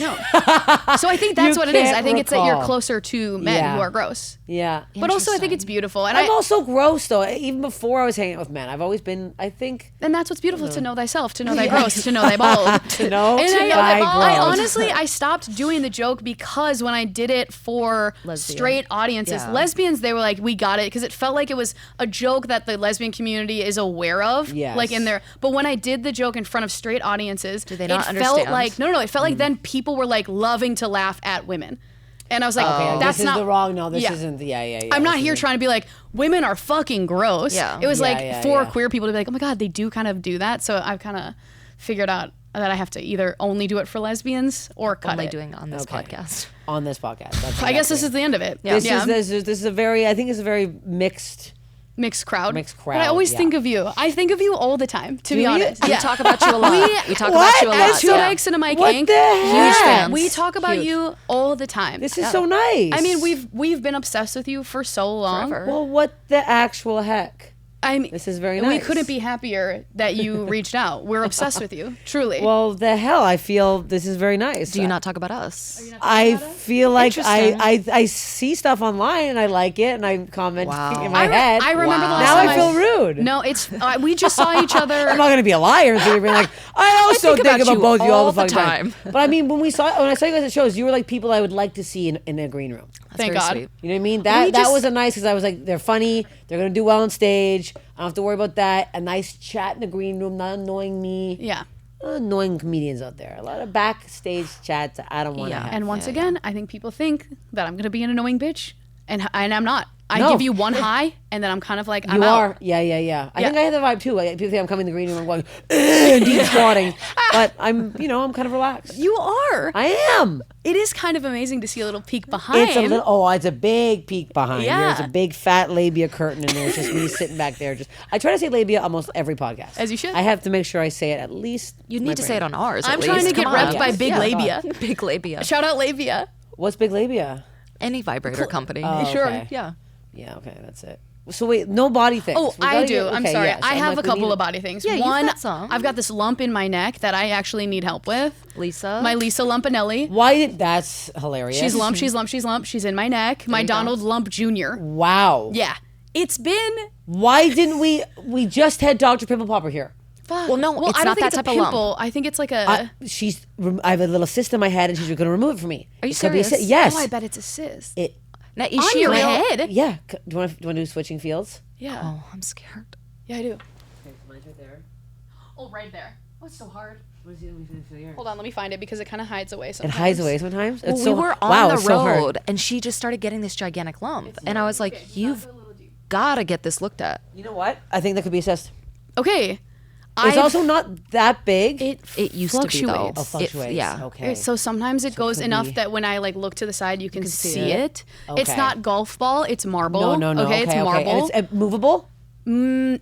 know. So I think that's You what it is. I can't think it's that you're recall. closer to men Yeah. who are gross. Yeah. But also, I think it's beautiful, and I'm also gross though. Even before I was hanging out with men, I've always been. I think. and that's what's beautiful, to know thyself, to know thy gross, to know thy bold. To know And thy I gross. honestly, I stopped doing the joke because when I did it for Lesbian. straight audiences, Yeah. lesbians, they were like, we got it, because it felt like it was a joke that the lesbian community is aware of. Yes. Like in there. But when I did the joke in front of straight audiences, they not it felt understand? like, no, it felt like then people were like loving to laugh at women. And I was like, Okay, that's this not is the wrong. No, this yeah. isn't. Yeah. I'm not this here isn't- trying to be like, women are fucking gross. Yeah. It was Yeah, like yeah, for yeah. queer people to be like, oh my God, they do kind of do that. So I've kind of figured out that I have to either only do it for lesbians or cut Only it. doing it on this Okay. podcast. on this podcast. That's I guess this exactly is the end of it. Yeah. This is a very. I think it's a very mixed. Mixed crowd. Mixed But I crowd, always yeah. think of you. I think of you all the time, to be you? honest. We talk about you a lot. We talk What? about you a As lot. Two yeah. Dykes and a Mike What Inc. the heck? Huge fans. We talk about Huge. you all the time. This is so nice. I mean, we've been obsessed with you for so long. Forever. Well, what the actual heck? I mean, This is very We nice. couldn't be happier that you reached out. We're obsessed with you, truly. Well, the hell, I feel this is very nice. Do you not talk about us? I feel like Interesting. I see stuff online and I like it and I comment Wow. in my head. I remember the last now time I feel rude. No, it's we just saw each other. I'm not gonna be a liar and being like, I also think think about about you both of you all all the the fucking time. time. But I mean, when I saw you guys at shows, you were like people I would like to see in a green room. Thank very God. sweet. You know what I mean? That just- was a nice because I was like, they're funny, they're gonna do well on stage. I don't have to worry about that. A nice chat in the green room, not annoying me. Yeah. annoying comedians out there. A lot of backstage chats I don't want to have. And once again, I think people think that I'm gonna be an annoying bitch, and I'm not. I No. give you one high, and then I'm kind of like, I'm You out. are. Yeah. I think I have the vibe too. Like, people think I'm coming in the green room, I'm going, deep squatting. But I'm kind of relaxed. You are. I am. It is kind of amazing to see a little peek behind. It's a big peek behind. Yeah. There's a big fat labia curtain, and there's just me sitting back there. I try to say labia almost every podcast. As you should. I have to make sure I say it at least. You need to say it on ours. I'm at trying to least. get Come on. repped by Big Labia. Big labia. Shout out Labia. What's big labia? Any vibrator company. Oh, Sure. okay. Yeah. Yeah, okay, that's it. So wait, no body things. Oh, We I gotta do. get- I'm okay, sorry. yeah, so I I'm have like, a we couple need- of body things. Yeah, you've One, got some. I've got this lump in my neck that I actually need help with. Lisa. My Lisa Lumpanelli. That's hilarious. She's lump. She's in my neck. My you go. Donald Lump Jr. Wow. Yeah. It's been. Why didn't we just had Dr. Pimple Popper here? Fuck. Well, no, it's I don't not think that it's type a of lump. pimple. I think it's like a. I have a little cyst in my head, and she's going to remove it for me. Are you It could be a serious? cy- yes. Oh, I bet it's a cyst. It. Now, is On she your real? head? Yeah. Do you want to do switching fields? Yeah. Oh, I'm scared. Yeah, I do. Okay, mine's right there. Oh, right there. Oh, it's so hard. What is it? Hold on, let me find it because it kind of hides away It sometimes. hides away sometimes. Well, It's we so, were on wow, the it's so hard. road, and she just started getting this gigantic lump, and I was like, "You've got to get this looked at." You know what? I think that could be a cyst. Okay. It's also not that big. It used to be though. fluctuates. Oh, fluctuates. yeah. Okay. So sometimes it goes could enough be- that when I like look to the side, you can see see it. It's Okay. not golf ball. It's marble. No. Okay, it's marble. And it's movable. No,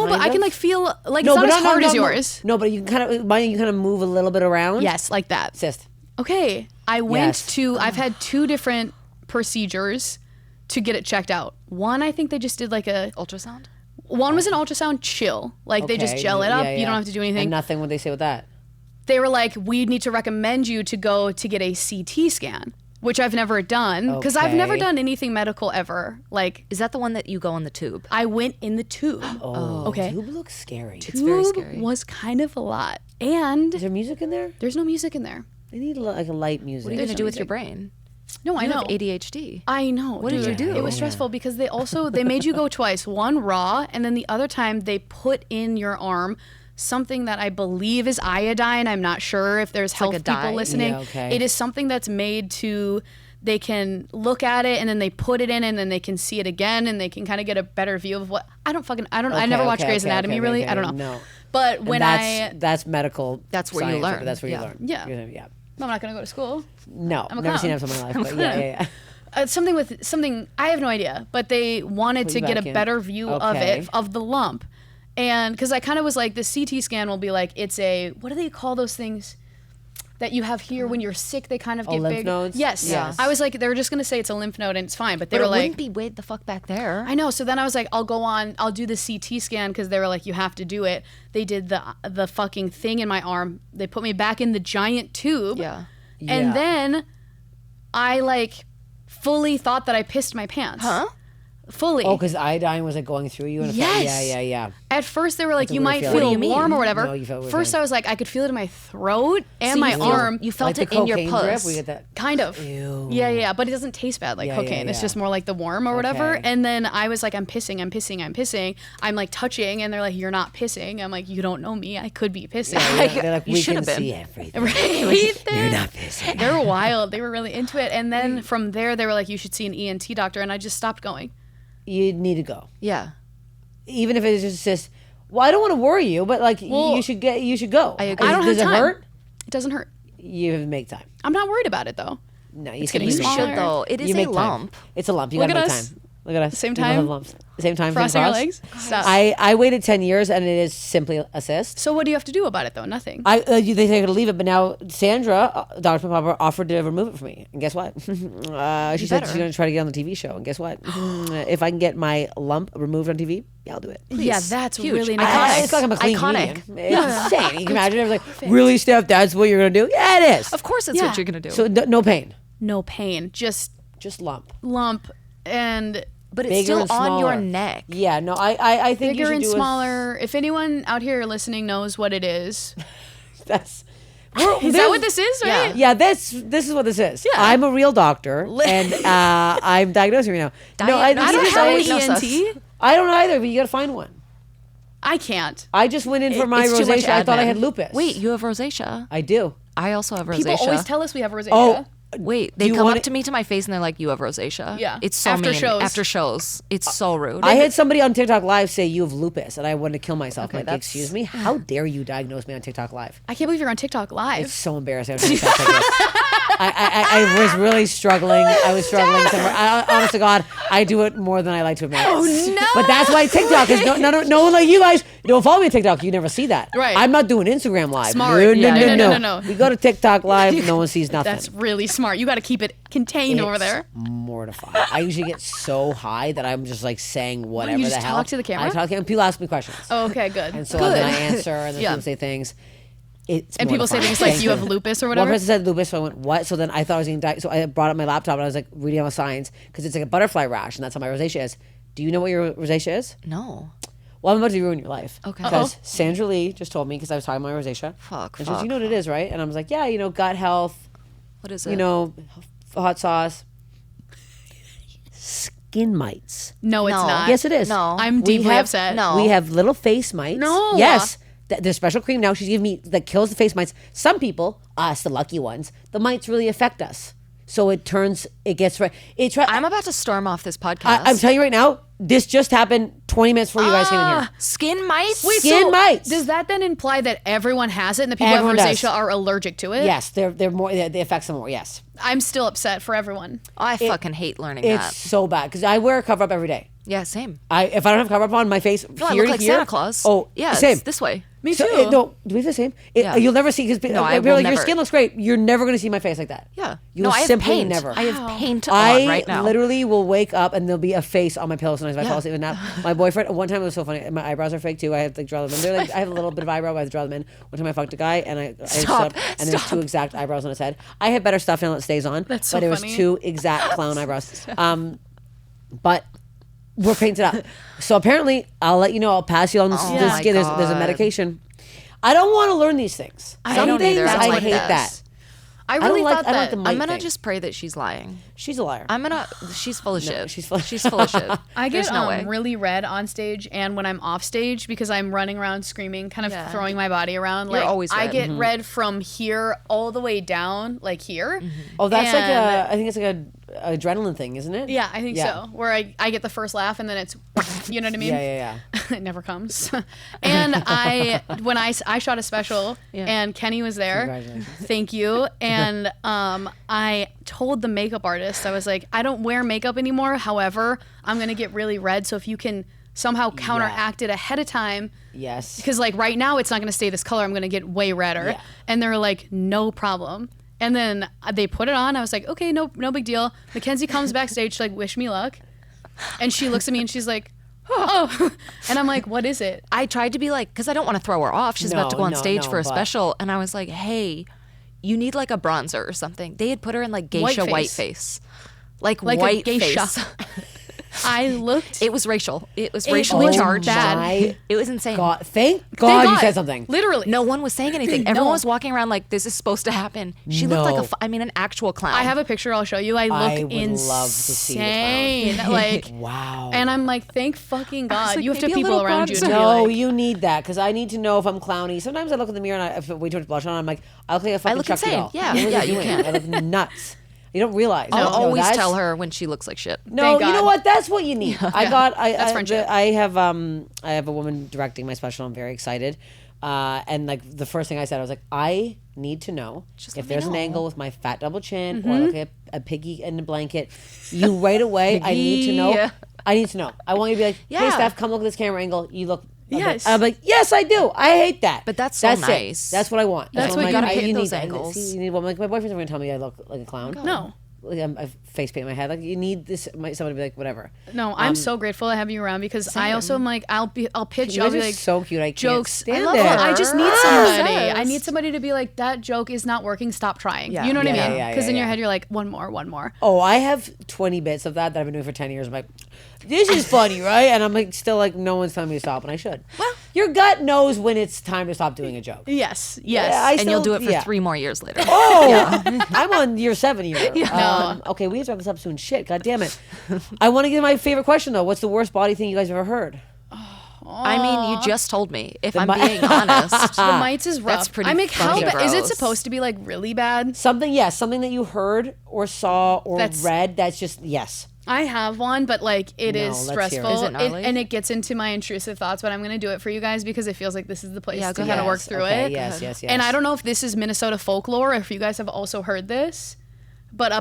but I kind can of? like feel like it's not as hard as yours. No, but you kind of mine. You kind of move a little bit around. Yes, like that. Cyst. Okay, I went Yes. to. I've had 2 different procedures to get it checked out. One, I think they just did like a. Ultrasound. One was an ultrasound chill, like they just Okay, gel it up. yeah, You don't yeah. have to do anything. And nothing. What they say with that? They were like, we need to recommend you to go to get a CT scan, which I've never done because I've never Okay. done anything medical ever. Like Is that the one that you go in the tube? I went in the tube. Oh, okay. Tube looks scary. It's very Tube scary. was kind of a lot, and Is there music in there? there's no music in there. They need like a light music. What are you gonna do with your brain? No, I You know. have ADHD. I know. What did you do? It was stressful because they made you go twice. One raw, and then the other time they put in your arm something that I believe is iodine. I'm not sure if there's health like a people dye. listening. Yeah, okay. It is something that's made to. They can look at it and then they put it in and then they can see it again and they can kind of get a better view of what I never watched Grey's Anatomy really. I don't know. No. But And when that's medical. That's where you science, learn. That's where Yeah. you learn. Yeah. Yeah. I'm not going to go to school. No, I'm a never seen clown. it in my life. But yeah. Something with something I have no idea, but they wanted Put to you get a back in. better view of Okay. it, of the lump. And because I kind of was like, the CT scan will be like, it's a, what do they call those things that you have here when you're sick? They kind of get lymph big. nodes? Yes. Yes. I was like, they were just going to say it's a lymph node and it's fine. But they But were it like, wouldn't be way the fuck back there. I know. So then I was like, I'll do the CT scan because they were like, you have to do it. They did the fucking thing in my arm. They put me back in the giant tube. Yeah. Yeah. And then I like fully thought that I pissed my pants. Huh? Fully. Oh, because iodine was like going through you. And Yes. Yeah. At first they were like, a you weird might feeling. What do feel you mean? warm or whatever. No, you felt weird First feeling. I was like, I could feel it in my throat and So my you feel- arm. You felt Like it the in your cocaine drip, puss. we get that. Kind of. Ew. Yeah. But it doesn't taste bad like Yeah, cocaine. It's yeah. just more like the worm or whatever. Okay. And then I was like, I'm pissing. I'm like touching and they're like, you're not pissing. I'm like, you don't know me. I could be pissing. They're like, You we should can have been. see everything. Right? You're not pissing. They were wild. They were really into it. And then from there, they were like, you should see an ENT doctor. And I just stopped going. You need to go. Yeah. Even if it's just, well, I don't want to worry you, but like Well, you should go. I agree. I don't Does have it time. hurt? It doesn't hurt. You make time. I'm not worried about it though. No, you getting you You make smaller. should though. It is You a make time. lump. It's a lump. You Look gotta at make us. time. Look at us. Same We both time? have lumps. Same time. Crossing same our cross. legs. Stop. I waited 10 years and it is simply a cyst. So what do you have to do about it though? Nothing. They say I could leave it, but now Sandra, Dr. Popper, offered to remove it for me. And guess what? She said she's better. going to try to get on the TV show. And guess what? If I can get my lump removed on TV, yeah, I'll do it. Yeah, that's Huge. really Iconic. nice. It's like I'm a clean Iconic. comedian. It's insane. You can imagine it was like, really, Steph, that's what you're going to do? Yeah, it is. Of course, that's Yeah. what you're gonna do. So no pain. No pain, just Just lump. lump and but it's bigger still and on your smaller. neck. Yeah, no, I think you bigger should and do smaller. If anyone out here listening knows what it is, That's. is that what this is? Right? Yeah, this is what this is. Yeah. I'm a real doctor, and I'm diagnosing you now. No, Diagnosing. I don't Just have diagnose an us. ENT. I don't either, but you got to find one. I can't. I just went in for my It's too much rosacea. I thought I admin. had lupus. Wait, you have rosacea? I do. I also have rosacea. People always tell us we have rosacea. Oh, Wait, Do they you come want up to me to my face and they're like, "You have rosacea." Yeah. It's so After mean. shows. After shows, it's so rude. I had somebody on TikTok Live say you have lupus, and I wanted to kill myself. Okay, I'm like, that's- excuse me, how dare you diagnose me on TikTok Live? I can't believe you're on TikTok Live. It's so embarrassing. I was really struggling. I was struggling somewhere. Honest to God, I do it more than I like to admit. Oh, no. But that's why TikTok is no one like you guys. You don't follow me on TikTok. You never see that. Right. I'm not doing Instagram Live. Smart. No, Yeah, no. no. We go to TikTok Live. No one sees nothing. That's really smart. You got to keep it contained over there. Mortified. I usually get so high that I'm just like saying whatever you the just hell. talk to the camera? I talk to them. People ask me questions. Oh, okay, good. And so good. then I answer, and then Yeah. people say things. It's And people say mortifying. things like, Thank "You have lupus" or One whatever. person said lupus, so I went, what? So then I thought I was getting diagnosed. So I brought up my laptop and I was like reading all the signs because it's like a butterfly rash, and that's how my rosacea is. Do you know what your rosacea is? no. Well, I'm about to ruin your life. Okay. Because Sandra Lee just told me because I was talking about my rosacea. Fuck, And she goes, fuck, you know what it is, right? And I was like, yeah, gut health, What is it? hot sauce, skin mites. No, it's No. not. Yes, it is. No. I'm We deeply have- upset. No. We have little face mites. No. Yes. There's special cream now she's giving me that kills the face mites. Some people, us, the lucky ones, the mites really affect us. So it gets right. I'm about to storm off this podcast. I'm telling you right now, this just happened 20 minutes before you guys came in here. Skin mites? Wait, Skin mites. Does that then imply that everyone has it and the people Everyone who have does. rosacea are allergic to it? Yes, they're more. They affect them more. Yes, I'm still upset for everyone. I fucking hate learning it's that. so bad because I wear a cover up every day. Yeah, same. If I don't have cover up on my face, No, I here look to like here, Santa Claus. Oh, yeah, same. it's this way. Me So, too. no, do we have the same? Yeah. You'll never see because No, I people are will like, your never. skin looks great. You're never going to see my face like that. Yeah. You no, will I have simply paint. never. I have paint on I right now. literally will wake up and there'll be a face on my pillow sometimes if I Yeah. fall asleep with nap. My boyfriend, one time it was so funny. My eyebrows are fake too. I have to draw them in. They're like, I have a little bit of eyebrow, but I have to draw them in. One time I fucked a guy and I stood up and there's two exact eyebrows on his head. I have better stuff now that stays on. That's so but it was funny. two exact clown eyebrows. But we're painted up. So apparently, I'll let you know. I'll pass you on this. Oh this my skin. There's a God. medication. I don't want to learn these things. I Some don't things either. I I like hate this. that. I don't really like- thought I don't like that. the mic I'm gonna thing. just pray that she's lying. She's a liar. She's full of shit. she's full- She's full of shit. I get There's no way. really red on stage and when I'm off stage because I'm running around screaming, kind of Yeah. throwing my body around. You're Like always I red. get red from here all the way down, like here. Oh, that's like And- I think it's like a adrenaline thing, isn't it? Yeah, I think Yeah. so. Where I get the first laugh and then it's, you know what I mean? Yeah. It never comes. And when I shot a special Yeah. and Kenny was there. Congratulations. Thank you. And I told the makeup artist, I was like, I don't wear makeup anymore. However, I'm going to get really red. So if you can somehow counteract it ahead of time, Yes. because like right now it's not going to stay this color. I'm going to get way redder. Yeah. And they were like, no problem. And then they put it on. I was like, okay, no big deal. McKenzie comes backstage to like wish me luck. And she looks at me and she's like, oh. And I'm like, what is it? I tried to be like, because I don't want to throw her off. She's about to go on stage for a but- special. And I was like, hey, you need like a bronzer or something. They had put her in like geisha White white face. face. Like Like a white geisha. face. I looked. It was racial. It was It racially was charged. my It was insane. God, thank God you said something. Literally. No one was saying anything. No. Everyone was walking around like this is supposed to happen. She looked like No. an actual clown. I have a picture I'll show you. I look I would insane. love to see the clown. Like, Wow. and I'm like, thank fucking God. like, you have to have maybe a people little around you. To bronzer. be No, like, you need that because I need to know if I'm clowny. Sometimes I look in the mirror and I put way too much blush on. I'm like, I look like a fucking look Chucky insane. doll. Yeah. What was Yeah, I you doing? can. I look nuts. You don't realize. I'll No, always that's- tell her when she looks like shit. No, Thank you know God. what? That's what you need. That's friendship. I have a woman directing my special. I'm very excited. And like the first thing I said, I was like, I need to know Just if let me there's an know. angle with my fat double chin or like a piggy in a blanket. You right away. I need to know. Piggy. I need to know. I want you to be like, hey, Yeah. Steph, come look at this camera angle. You look. Yes. I'm like, yes, I do. I hate that. But that's so it. nice. That's what I want. That's So what I'm you like, gotta hit you those need that. angles. See, you need one. Like my boyfriend's never gonna tell me I look like a clown. no. Like I face paint in my head. Like you need this. Somebody to be like, whatever. No, I'm so grateful to have you around because I also am like, I'll pitch. You I'll guys be are like, so cute. I can't jokes. stand love it. her. I just need somebody. Obsessed. I need somebody to be like, that joke is not working. Stop trying. Yeah. You know what I Yeah, mean? yeah, Because yeah, in your yeah. head, you're like, one more. Oh, I have 20 bits of that I've been doing for 10 years. I'm like, this is funny, right? And I'm like, still like, no one's telling me to stop, and I should. Well, your gut knows when it's time to stop doing a joke. Yes. Yeah, I And you'll still- do it for yeah. 3 more years later. Oh, I'm on year 7 here. No. Okay, we have to wrap this up soon. Shit, god damn it. I want to get my favorite question though. What's the worst body thing you guys ever heard? Oh I mean, you just told me. If I'm mi- being honest, The mites is rough. That's pretty I mean, how fucking is it gross. supposed to be like really bad? Something that you heard or saw or That's- read. That's just yes. I have one, but like it No, is let's hear it. stressful. Is it gnarly? And it gets into my intrusive thoughts, but I'm going to do it for you guys because it feels like this is the place Yeah, to go kind of ahead. work through Okay, it. yes. And I don't know if this is Minnesota folklore, or if you guys have also heard this, but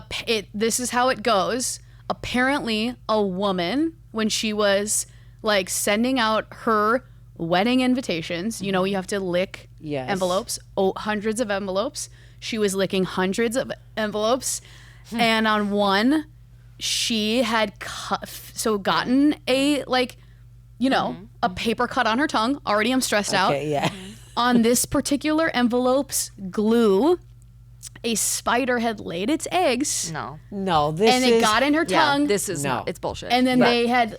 this is how it goes. Apparently, a woman, when she was like sending out her wedding invitations, you know, you have to lick Yes. envelopes, hundreds of envelopes. She was licking hundreds of envelopes, Hmm. and on one, she had gotten a like, you know, a paper cut on her tongue. Already, I'm stressed out. Okay, yeah. On this particular envelope's glue, a spider had laid its eggs, no. No, this and is it got in her Yeah, tongue. this is No. it's bullshit. and then they had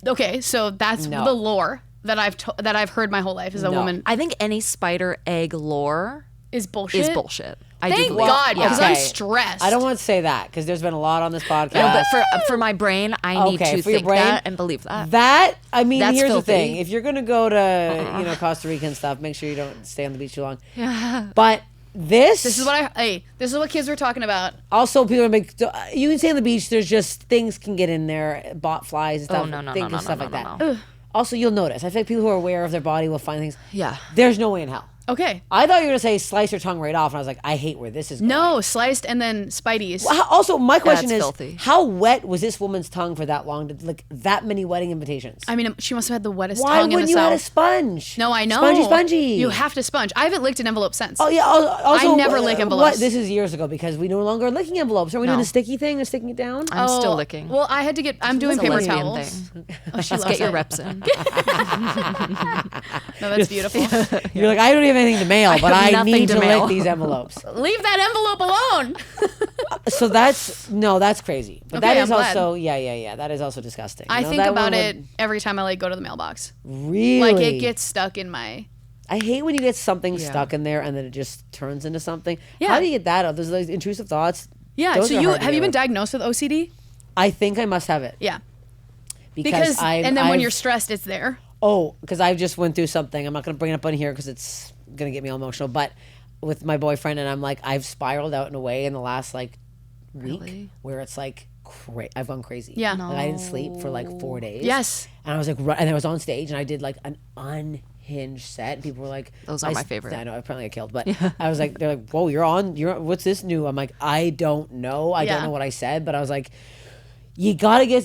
okay, so that's No. the lore that I've heard my whole life is a No. woman I think any spider egg lore is bullshit. is bullshit. I do Thank believe. God, Yeah. because I'm Okay. stressed. I don't want to say that because there's been a lot on this podcast. No, but for my brain, I need Okay, to for your think brain, that and believe that. That I mean, That's here's filthy. the thing: if you're gonna go to Costa Rica and stuff, make sure you don't stay on the beach too long. Yeah. But this This is what kids were talking about. also people are make. You can stay on the beach. There's just things can get in there, bot flies and stuff. no, things no, and stuff no, like no, that. Also, you'll notice. I think people who are aware of their body will find things. Yeah. There's no way in hell. Okay. I thought you were gonna say slice your tongue right off, and I was like, I hate where this is going. No, sliced and then Spideys. Also, my question That's is, filthy. how wet was this woman's tongue for that long? Like that many wedding invitations? I mean, she must have had the wettest Why tongue in the wouldn't you add a South. sponge? No, I know. Spongy. You have to sponge. I haven't licked an envelope since. Oh yeah. Also, I never lick envelopes. This is years ago because we no longer are licking envelopes. Are we doing No. the sticky thing and sticking it down? I'm still licking. Well, I had to get. I'm doing It's a paper lesbian towels. thing. Oh, she Let's loves get your it. reps in. No, that's beautiful. You're like, I don't have anything to mail, but I nothing need to to mail. lick these envelopes. Leave that envelope alone. So that's crazy. But that Okay, is I'm glad. also yeah. That is also disgusting. I You know, think that about one it every time I like go to the mailbox. Really? Like it gets stuck in my. I hate when you get something stuck in there and then it just turns into something. Yeah. How do you get that out? Those intrusive thoughts. Yeah. Those So are you hard to have get you been rid of. diagnosed with OCD? I think I must have it. Yeah. Because And then when you're stressed, it's there. because I just went through something. I'm not going to bring it up on here because it's going to get me all emotional. But with my boyfriend, and I'm like, I've spiraled out in a way in the last like week Really? where it's like I've gone crazy. Yeah. Like I didn't sleep for like 4 days. Yes. And I was like, and I was on stage and I did like an unhinged set. And people were like, Those are my favorite. I know, apparently I killed, but I was like, they're like, whoa, what's this new? I'm like, I don't know. I don't Yeah. know what I said, but I was like, you gotta get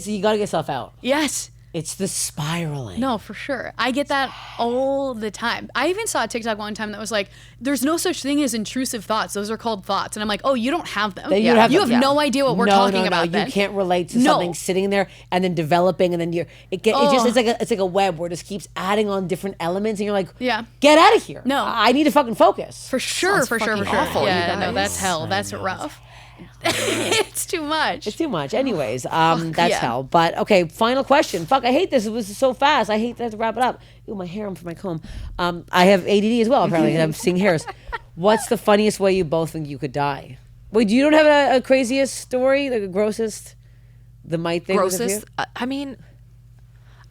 stuff out. Yes. It's the spiraling. No, for sure. I get that all the time. I even saw a TikTok one time that was like, there's no such thing as intrusive thoughts. Those are called thoughts. And I'm like, oh, you don't have them. That You you have, have them. no idea what we're talking about You then. can't relate to No. something sitting there and then developing, and then it's like a web where it just keeps adding on different elements, and you're like, Yeah. get out of here. No. I need to fucking focus. For sure, Sounds for sure, for fucking sure. awful, you Yeah, no, guys. that's hell. That's rough. It's too much. It's too much. Anyways, that's yeah. hell. But okay, final question. Fuck, I hate this. It was so fast. I hate to have to wrap it up. Ooh, my hair for my comb. I have ADD as well, apparently, and I'm seeing hairs. What's the funniest way you both think you could die? Wait, you don't have a craziest story? The grossest? The mite thing? Grossest. I mean,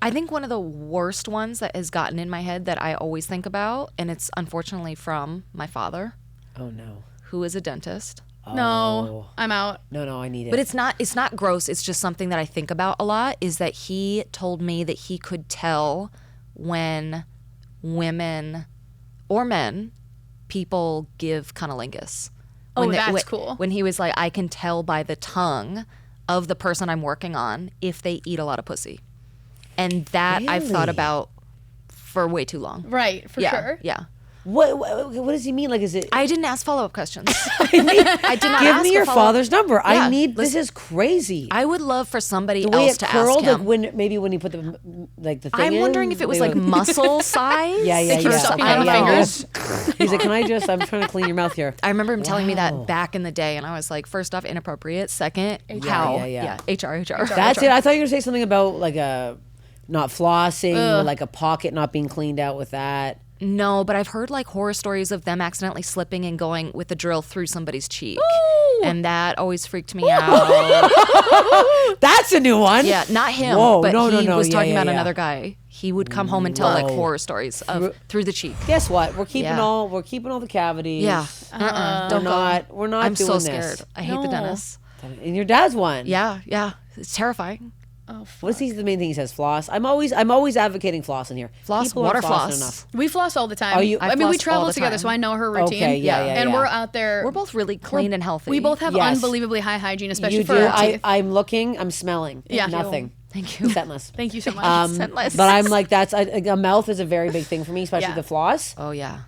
I think one of the worst ones that has gotten in my head that I always think about, and it's unfortunately from my father, Oh, no. who is a dentist. No, I'm out. No, I need it. But it's not gross. It's just something that I think about a lot, is that he told me that he could tell when women or men, people give cunnilingus. Oh, When that's cool. When he was like, I can tell by the tongue of the person I'm working on if they eat a lot of pussy. And that I've thought Really? about for way too long. Right, for yeah, sure. Yeah. What does he mean? Like, is it? I didn't ask follow-up questions. I did not Give ask me for your follow-up. father's number. I Yeah, need. This listen, is crazy. I would love for somebody the way else it to curled, ask him. like when you put the the thing. I'm wondering if it was like muscle size. Yeah. Like you're sucking I on don't the know. fingers. He's like, can I just? I'm trying to clean your mouth here. I remember him telling me Wow. that back in the day, and I was like, first off, inappropriate. Second, how? yeah. HR. That's it. I thought you were gonna say something about like a not flossing or like a pocket not being cleaned out with that. No, but I've heard like horror stories of them accidentally slipping and going with the drill through somebody's cheek. And that always freaked me out. That's a new one. Yeah, not him, Whoa, but no, he no. was Yeah, talking yeah, about yeah. another guy. he would come home and tell like Whoa. horror stories of through the cheek. Guess what? We're keeping Yeah. all the cavities. Yeah. We're not I'm doing so this. scared. I hate the No. dentist. And your dad's one. Yeah, yeah. It's terrifying. Oh, What's the main thing he says? Floss. I'm always advocating floss in here. Floss, People aren't water flossing floss. enough. We floss all the time. Are you- I I mean, we floss travel all the together, time. so I know her routine. Okay, yeah. And we're out there. We're both really clean and healthy. We both have Yes. unbelievably high hygiene, especially You for do. our teeth. I'm looking. I'm smelling. Yeah. Nothing. Thank you. Scentless. Thank you so much. Scentless. But I'm like, a mouth is a very big thing for me, especially Yeah. the floss. Oh yeah.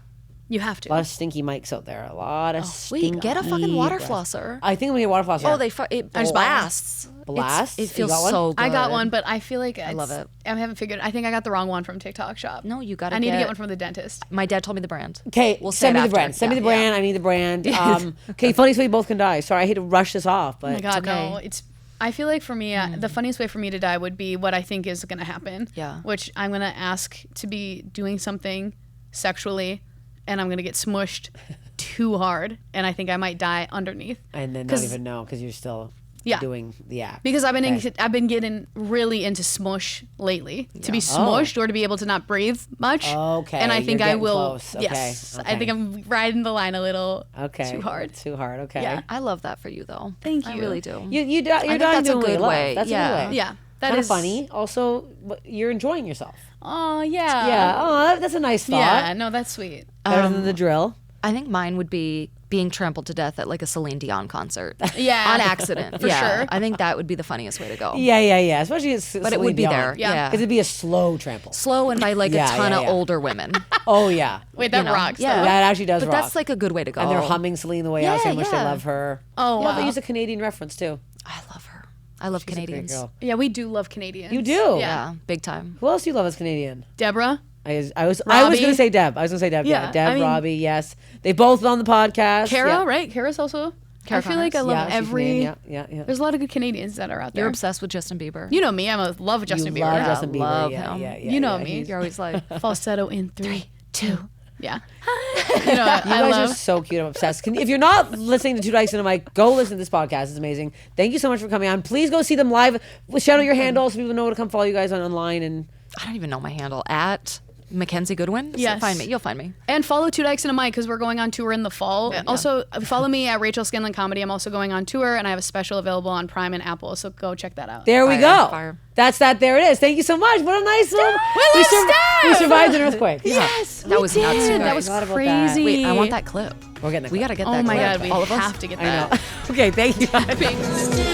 you have A lot to. of stinky mics out there. A lot of stinky. Wait, get a fucking water flosser. I think I'm gonna get water flosser. Oh, it I just bought one. blasts. Blasts? It You feels got one? so good. I got one, but I feel like I love it. I haven't figured. I think I got the wrong one from TikTok Shop. No, you gotta I need to get- get one from the dentist. My dad told me the brand. Okay, We'll say send it me the after. brand. Send me Yeah. the brand. I need the brand. Okay, funniest way you both can die. Sorry, I hate to rush this off, but Oh my God, okay. no! It's. I feel like for me, the funniest way for me to die would be what I think is going to happen. Yeah. Which I'm going to ask to be doing something sexually, and I'm going to get smushed too hard, and I think I might die underneath. and then not 'Cause- even know because you're still Yeah. doing the act. Because I've been Okay. I've been getting really into smush lately. To be smushed or to be able to not breathe much. Okay, And I you're think I getting will. close. Okay, Yes. okay. I think I'm riding the line a little Okay, too hard. Too hard. Okay. Yeah. I love that for you though. Thank I you. really do. You're think dying that's a doing what you good love. way. That's Yeah. a good way. Yeah. That Kind of is funny. Also, you're enjoying yourself. Oh yeah. Yeah. Oh, that's a nice thought. Yeah. No, that's sweet. Better than the drill. I think mine would be being trampled to death at like a Celine Dion concert. Yeah. On accident. For yeah. sure. I think that would be the funniest way to go. Yeah. Especially it's But it would be there. Yeah. Because it'd be a slow trample. Slow and by like Yeah, a ton yeah, of yeah. older women. Oh yeah. Wait, that You know, rocks. yeah. though. That actually does But rock. that's like a good way to go. and they're humming Celine the way out, Yeah, saying how much they yeah. love her. Oh, You love wow. to use a Canadian reference too. I love her. I love She's a great Canadians. girl. Yeah, we do love Canadians. You do? Yeah. Yeah, big time. Who else do you love as Canadian? Deborah. I was Robbie. gonna say Deb. Yeah, Yeah, Deb, I mean- Robbie. Yes, they both on the podcast. Kara, yeah. right? Kara's also. Kara I feel like I Connors. love Yeah, she's every. Canadian. Yeah. There's a lot of good Canadians that are out there. You're obsessed with Justin Bieber. You know me. I'm a love of Justin you Bieber. love Yeah, Justin Bieber. love yeah, him. Yeah, You know yeah, me. he's- You're always like, Falsetto in 3, 2. Yeah. You know, You I guys love. are so cute. I'm obsessed. If you're not listening to Two Dykes and a Mic, go listen to this podcast. It's amazing. Thank you so much for coming on. Please go see them live. Shout out your handle so people know to come follow you guys online. And I don't even know my handle at McKenzie Goodwin. So Yes. find me. You'll find me. And follow Two Dykes and a Mic because we're going on tour in the fall. Also, follow me at Rachel Scanlon Comedy. I'm also going on tour, and I have a special available on Prime and Apple. So go check that out. there we Fire, go. fire. That's that. There it is. Thank you so much. What a nice little. We love Steph! We survived an earthquake. Yes, That was nuts, you That guys. was Forgot about crazy. Wait, I want that clip. We're getting. We got to get Oh that my clip. God, we All of us. have to get I that. know. Okay. Thank you. Thanks.